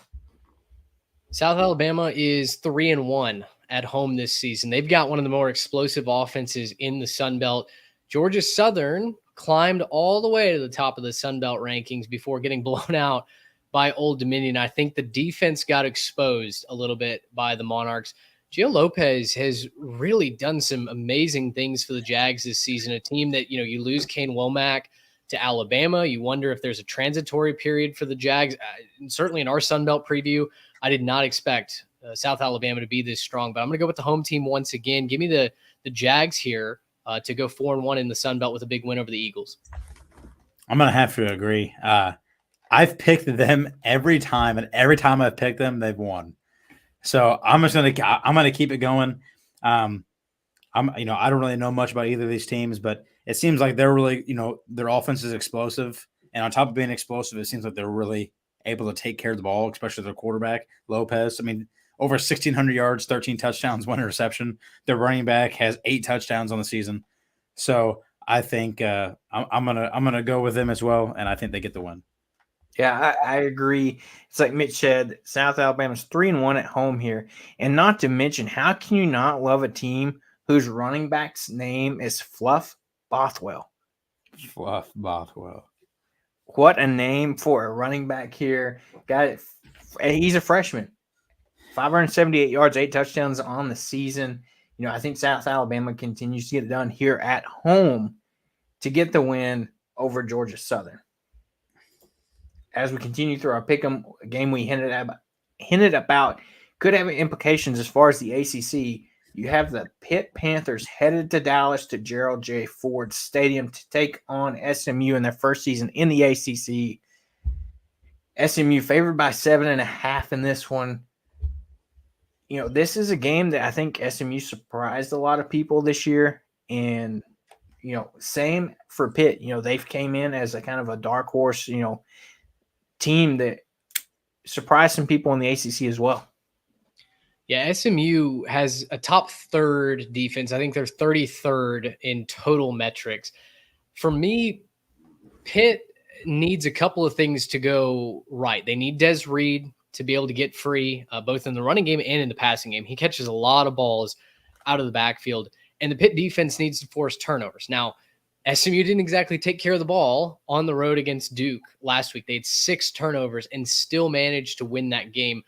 South Alabama is 3-1 at home this season. They've got one of the more explosive offenses in the Sun Belt. Georgia Southern climbed all the way to the top of the Sun Belt rankings before getting blown out by Old Dominion. I think the defense got exposed a little bit by the Monarchs. Gio Lopez has really done some amazing things for the Jags this season, a team that, you lose Kane Womack to Alabama. You wonder if there's a transitory period for the Jags. Certainly in our Sun Belt preview, I did not expect South Alabama to be this strong, but I'm going to go with the home team once again. Give me the Jags here to go 4-1 in the Sun Belt with a big win over the Eagles. I'm going to have to agree. I've picked them every time, and every time I've picked them, they've won. So I'm going to keep it going. I don't really know much about either of these teams, but it seems like they're really, their offense is explosive, and on top of being explosive, it seems like they're really able to take care of the ball, especially their quarterback Lopez. I mean, over 1,600 yards, 13 touchdowns, 1 interception. Their running back has 8 touchdowns on the season. So I think I'm gonna go with them as well, and I think they get the win. Yeah, I agree. It's like Mitch said, South Alabama's 3-1 at home here. And not to mention, how can you not love a team whose running back's name is Fluff Bothwell? Fluff Bothwell. What a name for a running back here. He's a freshman. 578 yards, 8 touchdowns on the season. I think South Alabama continues to get it done here at home to get the win over Georgia Southern. As we continue through our pick'em game, we hinted about could have implications as far as the ACC. You have the Pitt Panthers headed to Dallas to Gerald J. Ford Stadium to take on SMU in their first season in the ACC. SMU favored by 7.5 in this one. This is a game that I think SMU surprised a lot of people this year. And, same for Pitt. They've came in as a kind of a dark horse, team that surprised some people in the ACC as well. Yeah, SMU has a top third defense. I think they're 33rd in total metrics. For me, Pitt needs a couple of things to go right. They need Des Reed to be able to get free, both in the running game and in the passing game. He catches a lot of balls out of the backfield, and the Pitt defense needs to force turnovers. Now, SMU didn't exactly take care of the ball on the road against Duke last week. They had 6 turnovers and still managed to win that game.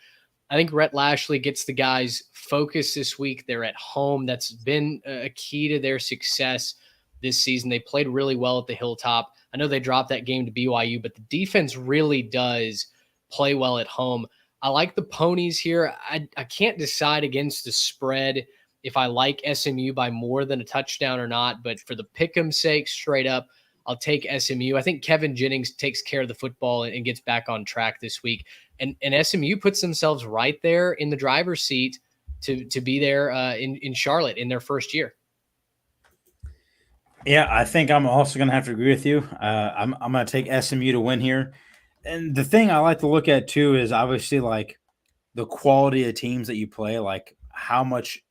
I think Rhett Lashley gets the guys focused this week. They're at home. That's been a key to their success this season. They played really well at the Hilltop. I know they dropped that game to BYU, but the defense really does play well at home. I like the Ponies here. I can't decide against the spread if I like SMU by more than a touchdown or not, but for the pick'em sake, straight up, I'll take SMU. I think Kevin Jennings takes care of the football and gets back on track this week. And SMU puts themselves right there in the driver's seat to be there in Charlotte in their first year. Yeah, I think I'm also going to have to agree with you. I'm going to take SMU to win here. And the thing I like to look at too is obviously like the quality of teams that you play, like how much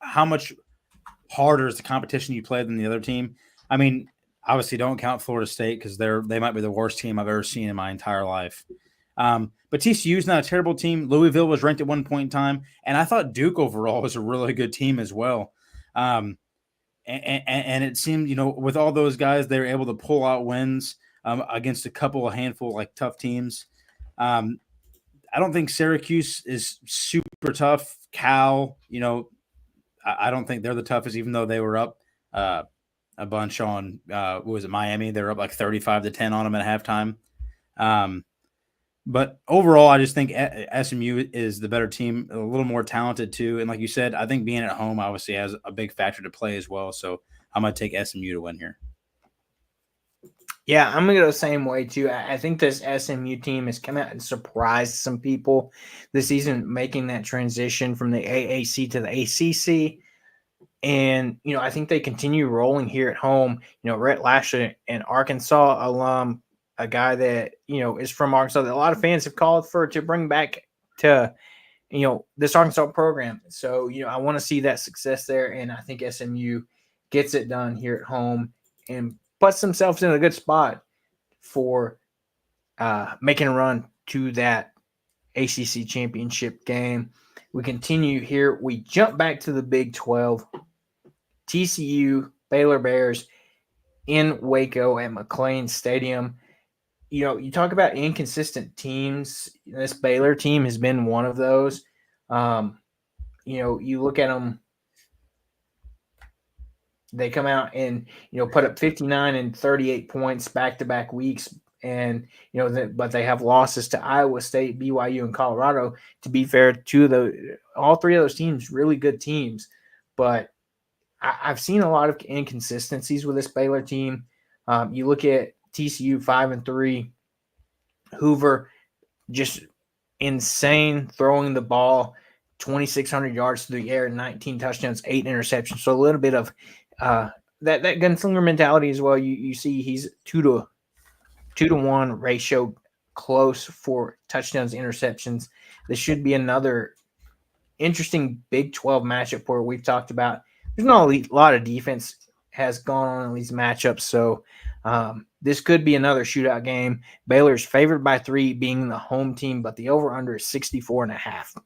harder is the competition you play than the other team. I mean, obviously don't count Florida State because they might be the worst team I've ever seen in my entire life. But TCU is not a terrible team. Louisville was ranked at one point in time, and I thought Duke overall was a really good team as well. And it seemed, with all those guys, they were able to pull out wins against a handful like tough teams. I don't think Syracuse is super tough. Cal, I don't think they're the toughest, even though they were up a bunch on was it Miami? They were up like 35-10 on them at halftime. But overall, I just think SMU is the better team, a little more talented too. And like you said, I think being at home obviously has a big factor to play as well. So I'm going to take SMU to win here. Yeah, I'm going to go the same way too. I think this SMU team has come out and surprised some people this season, making that transition from the AAC to the ACC. And, I think they continue rolling here at home. Rhett Lashley, an Arkansas alum, a guy that, is from Arkansas that a lot of fans have called for to bring back to, this Arkansas program. So, I want to see that success there. And I think SMU gets it done here at home and puts themselves in a good spot for making a run to that ACC championship game. We continue here. We jump back to the Big 12. TCU, Baylor Bears in Waco at McLean Stadium. You talk about inconsistent teams. This Baylor team has been one of those. You look at them. They come out and, put up 59 and 38 points back-to-back weeks. And, but they have losses to Iowa State, BYU, and Colorado. To be fair, all three of those teams, really good teams. But I've seen a lot of inconsistencies with this Baylor team. You look at TCU 5-3, Hoover just insane throwing the ball, 2,600 yards through the air, 19 touchdowns, 8 interceptions. So a little bit of that gunslinger mentality as well. You see he's 2-to-1 ratio, close for touchdowns, interceptions. This should be another interesting Big 12 matchup where we've talked about there's not a lot of defense has gone on in these matchups. So this could be another shootout game. Baylor's favored by 3 being the home team, but the over-under is 64.5.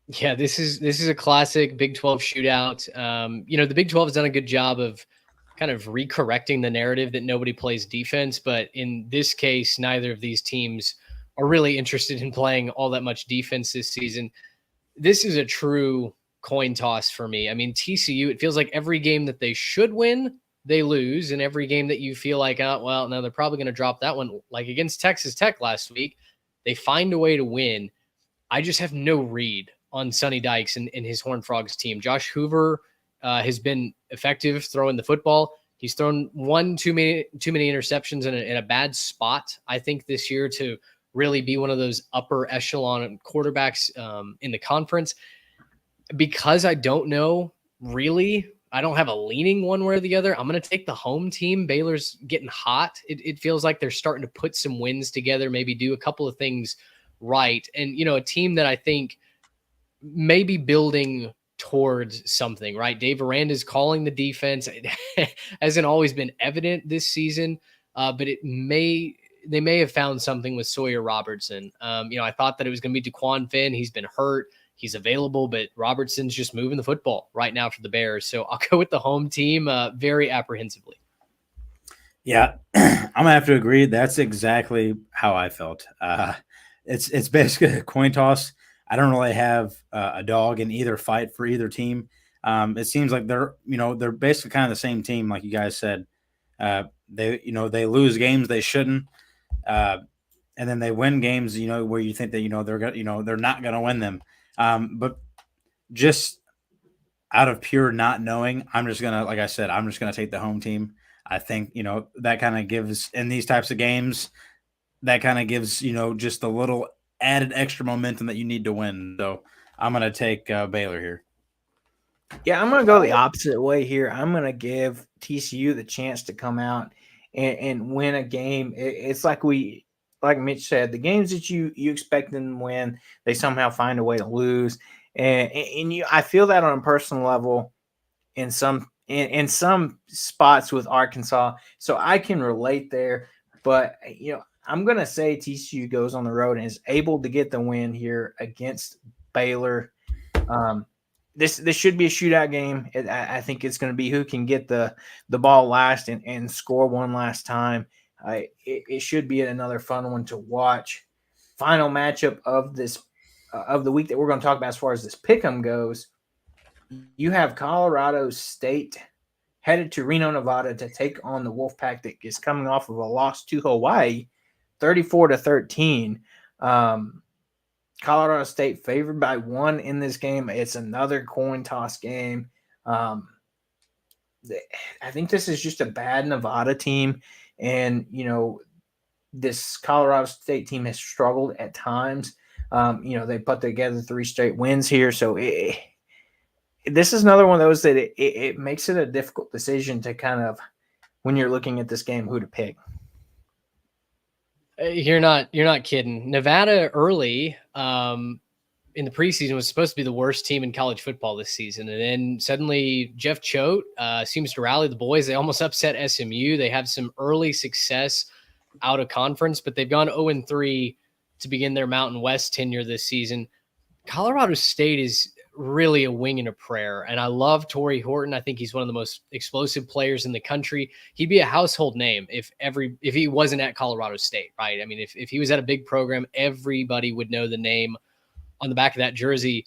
Yeah, this is a classic Big 12 shootout. The Big 12 has done a good job of kind of recorrecting the narrative that nobody plays defense, but in this case, neither of these teams are really interested in playing all that much defense this season. This is a true coin toss for me. I mean, TCU, it feels like every game that they should win, they lose, and every game that you feel like, no, they're probably going to drop that one, like against Texas Tech last week, they find a way to win. I just have no read on Sonny Dykes and his Horned Frogs team. Josh Hoover has been effective throwing the football. He's thrown one too many interceptions in a bad spot, I think, this year to really be one of those upper echelon quarterbacks in the conference. Because I don't know really, I don't have a leaning one way or the other. I'm going to take the home team. Baylor's getting hot. It feels like they're starting to put some wins together, maybe do a couple of things right. And, a team that I think may be building towards something, right? Dave Aranda's calling the defense. It hasn't always been evident this season, but they may have found something with Sawyer Robertson. I thought that it was going to be DeQuan Finn. He's been hurt. He's available, but Robertson's just moving the football right now for the Bears. So I'll go with the home team very apprehensively. Yeah, I'm going to have to agree. That's exactly how I felt. It's basically a coin toss. I don't really have a dog in either fight for either team. It seems like they're basically kind of the same team, like you guys said. They lose games they shouldn't, and then they win games, where you think that they're not going to win them. But just out of pure not knowing, I'm just gonna take the home team. I think that kind of gives, in these types of games, that kind of gives just a little added extra momentum that you need to win. So I'm gonna take Baylor here. Yeah, I'm gonna go the opposite way here. I'm gonna give TCU the chance to come out and win a game. It's like Mitch said, the games that you expect them to win, they somehow find a way to lose. And I feel that on a personal level in some spots with Arkansas. So I can relate there. But I'm gonna say TCU goes on the road and is able to get the win here against Baylor. This should be a shootout game. I think it's going to be who can get the ball last and score one last time. It should be another fun one to watch. Final matchup of the week that we're going to talk about as far as this pick'em goes. You have Colorado State headed to Reno, Nevada to take on the Wolfpack that is coming off of a loss to Hawaii, 34-13. Colorado State favored by 1 in this game. It's another coin toss game. I think this is just a bad Nevada team. And, this Colorado State team has struggled at times. They put together 3 straight wins here. So this is another one of those that it makes it a difficult decision to kind of, when you're looking at this game, who to pick. You're not kidding. Nevada early in the preseason was supposed to be the worst team in college football this season. And then suddenly Jeff Choate seems to rally the boys. They almost upset SMU. They have some early success out of conference, but they've gone 0-3 to begin their Mountain West tenure this season. Colorado State is really a wing and a prayer. And I love Torrey Horton. I think he's one of the most explosive players in the country. He'd be a household name if he wasn't at Colorado State, right? I mean, if he was at a big program, everybody would know the name on the back of that jersey.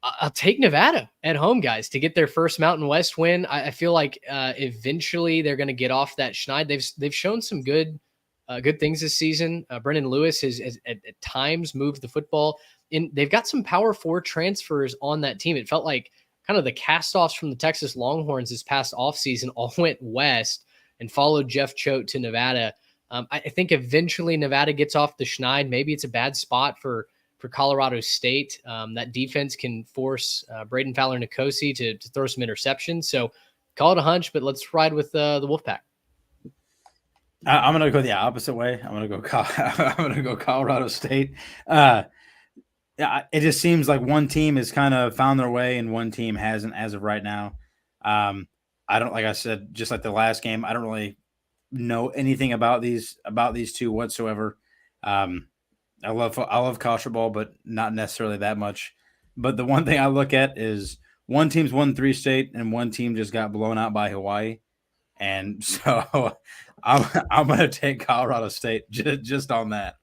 I'll take Nevada at home, guys, to get their first Mountain West win. I feel like eventually they're going to get off that schneid. They've shown some good things this season. Brendan Lewis has at times moved the football. They've got some Power 4 transfers on that team. It felt like kind of the cast-offs from the Texas Longhorns this past offseason all went west and followed Jeff Choate to Nevada. I think eventually Nevada gets off the schneid. Maybe it's a bad spot for Colorado State. That defense can force Braden Fowler-Nicosi to throw some interceptions. So call it a hunch, but let's ride with the Wolfpack. I'm going to go the opposite way. I'm going to go Colorado State. Yeah, it just seems like one team has kind of found their way and one team hasn't as of right now. I don't, like I said, just like the last game, I don't really know anything about these two whatsoever. I love college football, but not necessarily that much. But the one thing I look at is one team's won 3 straight and one team just got blown out by Hawaii. And so I'm going to take Colorado State just on that.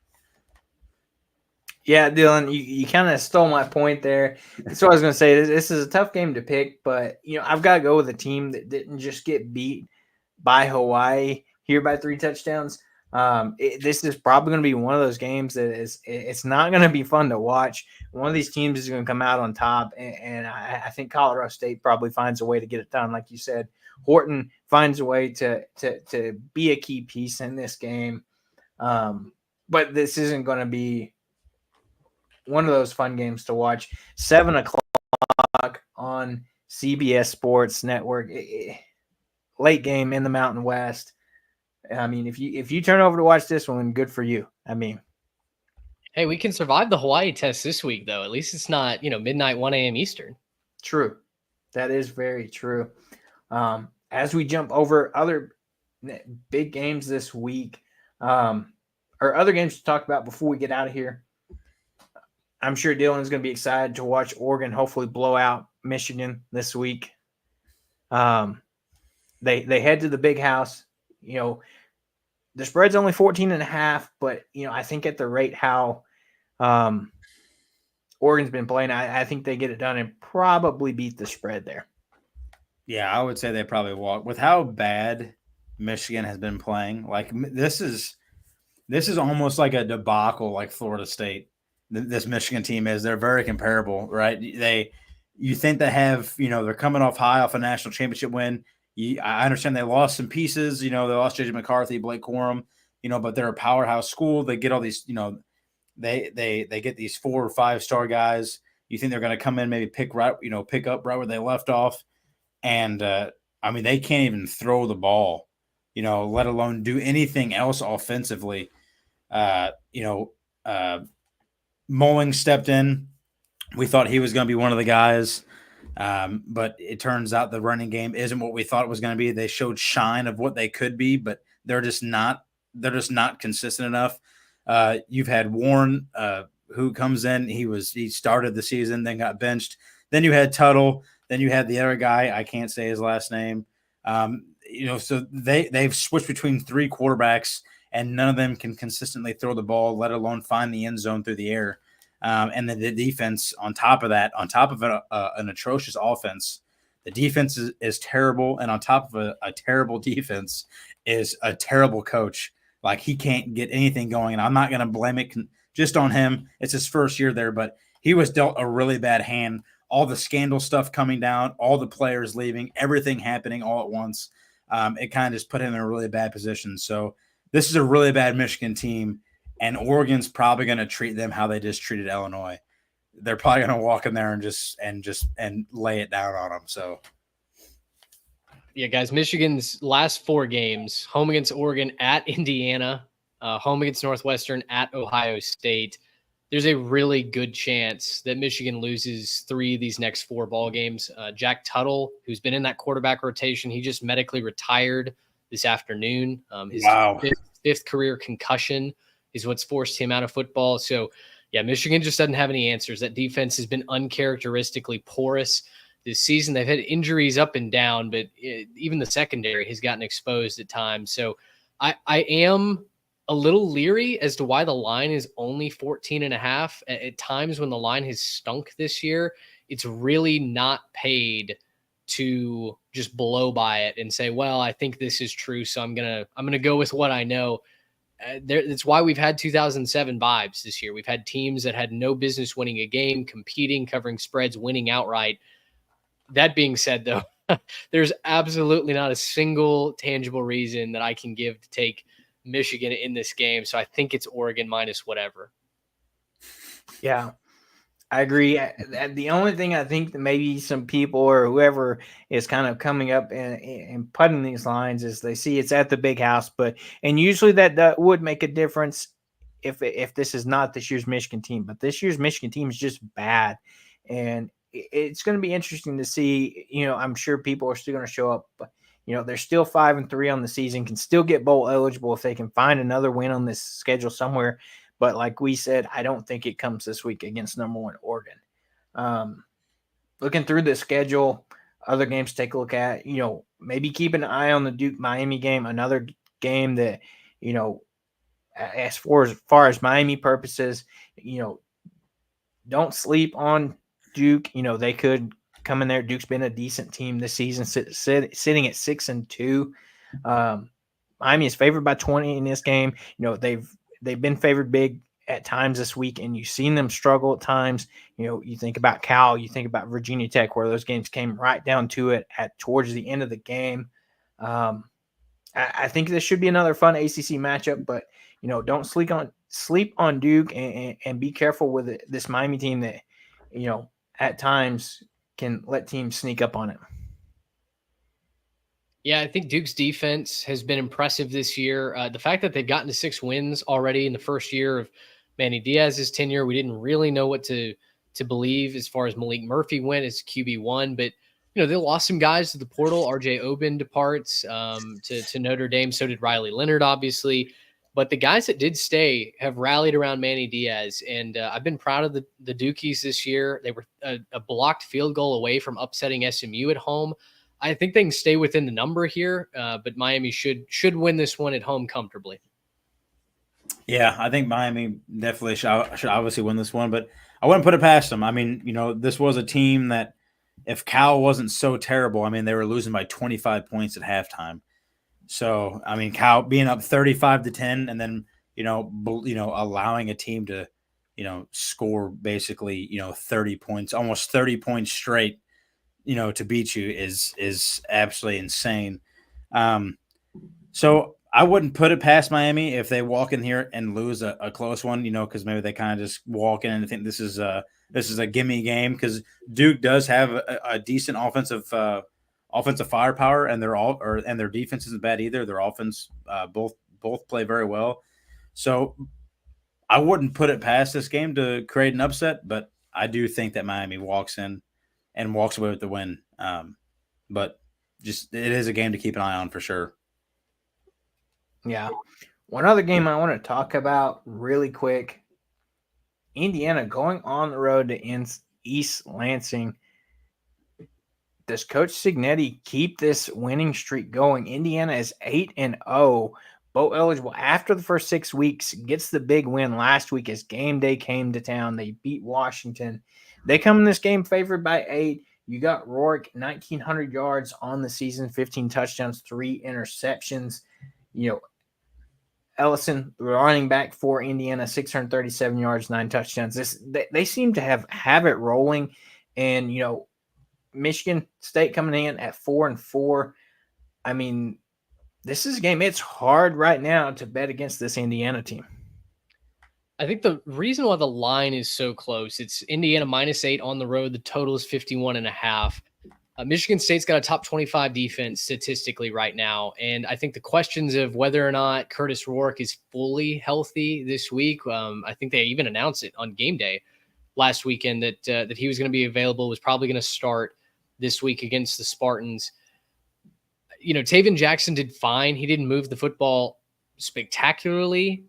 Yeah, Dylan, you kind of stole my point there. That's what I was going to say. This is a tough game to pick, but I've got to go with a team that didn't just get beat by Hawaii here by 3 touchdowns. This is probably going to be one of those games that it's not going to be fun to watch. One of these teams is going to come out on top, and I think Colorado State probably finds a way to get it done. Like you said, Horton finds a way to be a key piece in this game. But this isn't going to be one of those fun games to watch. 7 o'clock on CBS Sports Network, late game in the Mountain West. I mean, if you turn over to watch this one, good for you. I mean, hey, we can survive the Hawaii test this week, though. At least it's not, midnight, 1 a.m. Eastern. True. That is very true. As we jump over other big games this week, or other games to talk about before we get out of here, I'm sure Dylan's going to be excited to watch Oregon hopefully blow out Michigan this week. They head to the Big House. The spread's only 14.5, but I think at the rate how Oregon's been playing, I think they get it done and probably beat the spread there. Yeah, I would say they probably walk with how bad Michigan has been playing. Like this is almost like a debacle, like Florida State. This Michigan team is. They're very comparable, right? You think they have, they're coming off high off a national championship win. I understand they lost some pieces. They lost J.J. McCarthy, Blake Corum, but they're a powerhouse school. They get all these, they get these 4 or 5 star guys. You think they're going to come in, maybe pick up right where they left off. And, they can't even throw the ball, let alone do anything else offensively. Mulling stepped in. We thought he was going to be one of the guys. But it turns out the running game isn't what we thought it was going to be. They showed shine of what they could be, but they're just not consistent enough. You've had Warren, who comes in. He started the season, then got benched. Then you had Tuttle. Then you had the other guy. I can't say his last name. So they've switched between 3 quarterbacks, and none of them can consistently throw the ball, let alone find the end zone through the air. And then the defense on top of an atrocious offense, the defense is terrible. And on top of a terrible defense is a terrible coach. Like he can't get anything going. And I'm not going to blame it just on him. It's his first year there, but he was dealt a really bad hand. All the scandal stuff coming down, all the players leaving, everything happening all at once. It kind of just put him in a really bad position. So this is a really bad Michigan team. And Oregon's probably going to treat them how they just treated Illinois. They're probably going to walk in there and lay it down on them. So, yeah, guys, Michigan's last 4 games: home against Oregon, at Indiana, home against Northwestern, at Ohio State. There's a really good chance that Michigan loses 3 of these next 4 ball games. Jack Tuttle, who's been in that quarterback rotation, he just medically retired this afternoon. His fifth career concussion is what's forced him out of football. So, yeah, Michigan just doesn't have any answers. That defense has been uncharacteristically porous this season. They've had injuries up and down, but even the secondary has gotten exposed at times. So I am a little leery as to why the line is only 14.5. At times when the line has stunk this year, it's really not paid to just blow by it and say, well, I think this is true, so I'm gonna go with what I know. That's why we've had 2007 vibes this year. We've had teams that had no business winning a game, competing, covering spreads, winning outright. That being said, though, there's absolutely not a single tangible reason that I can give to take Michigan in this game. So I think it's Oregon minus whatever. Yeah, I agree. The only thing I think that maybe some people or whoever is kind of coming up and putting these lines is they see it's at the Big House, and usually that would make a difference if this is not this year's Michigan team. But this year's Michigan team is just bad, and it's going to be interesting to see. I'm sure people are still going to show up, but they're still 5-3 on the season, can still get bowl eligible if they can find another win on this schedule somewhere. But like we said, I don't think it comes this week against number 1 Oregon. Looking through the schedule, other games to take a look at, maybe keep an eye on the Duke-Miami game, another game that, as far as Miami purposes, don't sleep on Duke. They could come in there. Duke's been a decent team this season, sitting at 6-2. Miami is favored by 20 in this game. They've been favored big at times this week, and you've seen them struggle at times. You think about Cal, you think about Virginia Tech, where those games came right down to it towards the end of the game. I think this should be another fun ACC matchup, but don't sleep on Duke, and be careful with this Miami team that at times can let teams sneak up on it. Yeah, I think Duke's defense has been impressive this year. The fact that they've gotten to 6 wins already in the first year of Manny Diaz's tenure, we didn't really know what to believe as far as Malik Murphy went as QB1, but they lost some guys to the portal. RJ Oben departs to Notre Dame. So did Riley Leonard, obviously. But the guys that did stay have rallied around Manny Diaz, and I've been proud of the Dukies this year. They were a blocked field goal away from upsetting SMU at home. I think they can stay within the number here, but Miami should win this one at home comfortably. Yeah, I think Miami definitely should obviously win this one, but I wouldn't put it past them. I mean, this was a team that if Cal wasn't so terrible, I mean, they were losing by 25 points at halftime. So, I mean, Cal being up 35-10 and then, allowing a team to, score basically, 30 points, almost 30 points straight, to beat you is absolutely insane. So I wouldn't put it past Miami if they walk in here and lose a close one, because maybe they kind of just walk in and think this is a gimme game, because Duke does have a decent offensive firepower, and their defense isn't bad either. Their offense both play very well. So I wouldn't put it past this game to create an upset, but I do think that Miami walks in and walks away with the win. But just it is a game to keep an eye on for sure. Yeah. One other game I want to talk about really quick. Indiana going on the road to East Lansing. Does Coach Signetti keep this winning streak going? Indiana is 8-0, bowl eligible after the first 6 weeks. Gets the big win last week as game day came to town. They beat Washington. They come in this game favored by 8. You got Rourke, 1,900 yards on the season, 15 touchdowns, 3 interceptions. Ellison, running back for Indiana, 637 yards, 9 touchdowns. They seem to have it rolling, and Michigan State coming in at 4-4. I mean, this is a game. It's hard right now to bet against this Indiana team. I think the reason why the line is so close, it's Indiana -8 on the road. The total is 51.5. Michigan State's got a top 25 defense statistically right now. And I think the questions of whether or not Curtis Rourke is fully healthy this week, I think they even announced it on game day last weekend that he was going to be available, was probably going to start this week against the Spartans. Taven Jackson did fine. He didn't move the football spectacularly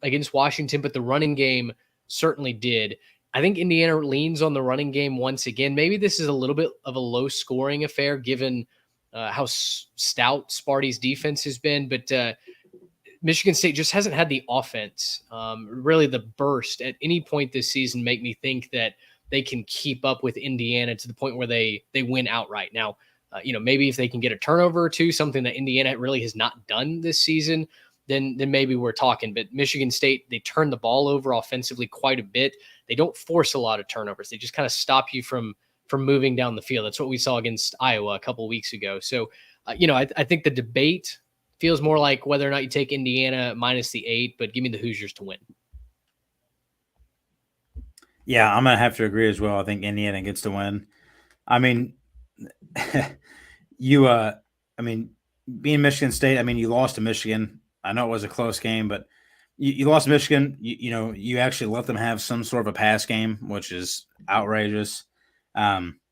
against Washington, but the running game certainly did. I think Indiana leans on the running game once again. Maybe this is a little bit of a low scoring affair given how stout Sparty's defense has been, but Michigan State just hasn't had the offense, really the burst at any point this season make me think that they can keep up with Indiana to the point where they win outright. Now, maybe if they can get a turnover or two, something that Indiana really has not done this season, then maybe we're talking. But Michigan State, they turn the ball over offensively quite a bit. They don't force a lot of turnovers. They just kind of stop you from moving down the field. That's what we saw against Iowa a couple of weeks ago. So, I think the debate feels more like whether or not you take Indiana minus the 8, but give me the Hoosiers to win. Yeah, I'm gonna have to agree as well. I think Indiana gets to win. I mean, being Michigan State, I mean, you lost to Michigan. I know it was a close game, but you lost to Michigan. You actually let them have some sort of a pass game, which is outrageous. Their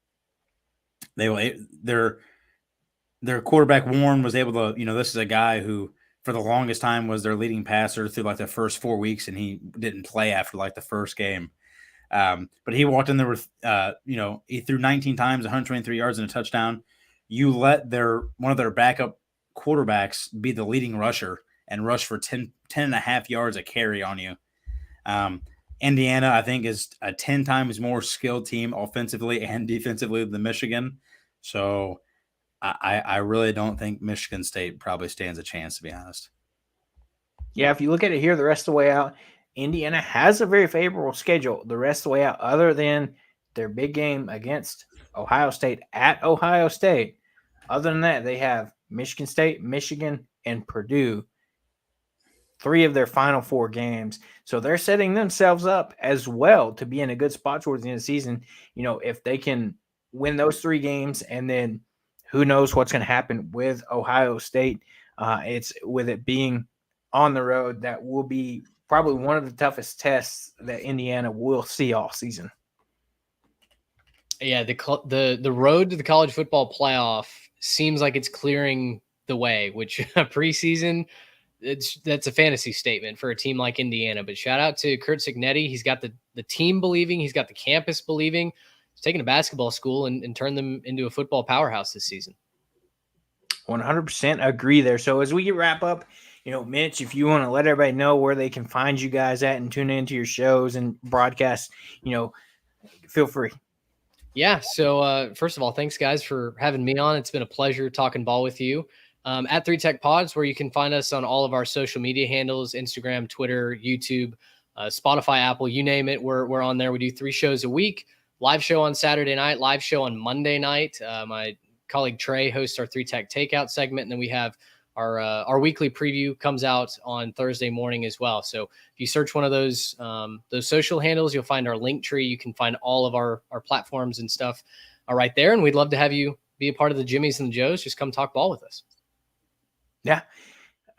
quarterback Warren was able to, this is a guy who for the longest time was their leading passer through like the first 4 weeks, and he didn't play after like the first game. But he walked in there with, he threw 19 times, 123 yards and a touchdown. You let one of their backup quarterbacks be the leading rusher and rush for 10 and a half yards a carry on you. Indiana, I think, is a 10 times more skilled team offensively and defensively than Michigan. So I really don't think Michigan State probably stands a chance, to be honest. Yeah, if you look at it here, the rest of the way out, Indiana has a very favorable schedule the rest of the way out, other than their big game against Ohio State at Ohio State. Other than that, they have Michigan State, Michigan, and Purdue, 3 of their final 4 games. So they're setting themselves up as well to be in a good spot towards the end of the season. If they can win those 3 games, and then who knows what's going to happen with Ohio State. It's with it being on the road, that will be probably one of the toughest tests that Indiana will see all season. Yeah, the road to the college football playoff seems like it's clearing the way, which preseason, that's a fantasy statement for a team like Indiana. But shout out to Kurt Signetti. He's got the team believing, he's got the campus believing. He's taken a basketball school and turned them into a football powerhouse this season. 100% agree there. So as we wrap up, Mitch, if you want to let everybody know where they can find you guys at and tune into your shows and broadcasts, feel free. Yeah. So first of all, thanks guys for having me on. It's been a pleasure talking ball with you. At 3 Tech Pods, where you can find us on all of our social media handles, Instagram, Twitter, YouTube, Spotify, Apple, you name it. We're on there. We do 3 shows a week, live show on Saturday night, live show on Monday night. My colleague Trey hosts our 3 Tech Takeout segment. And then we have our weekly preview comes out on Thursday morning as well. So if you search one of those social handles, you'll find our link tree. You can find all of our platforms and stuff right there. And we'd love to have you be a part of the Jimmies and the Joes. Just come talk ball with us. Yeah,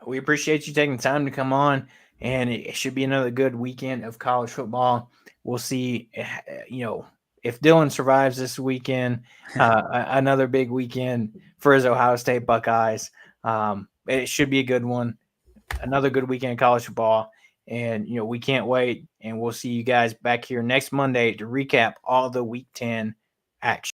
we appreciate you taking the time to come on, and it should be another good weekend of college football. We'll see, if Dylan survives this weekend, another big weekend for his Ohio State Buckeyes. It should be a good one, another good weekend of college football, and we can't wait. And we'll see you guys back here next Monday to recap all the Week 10 action.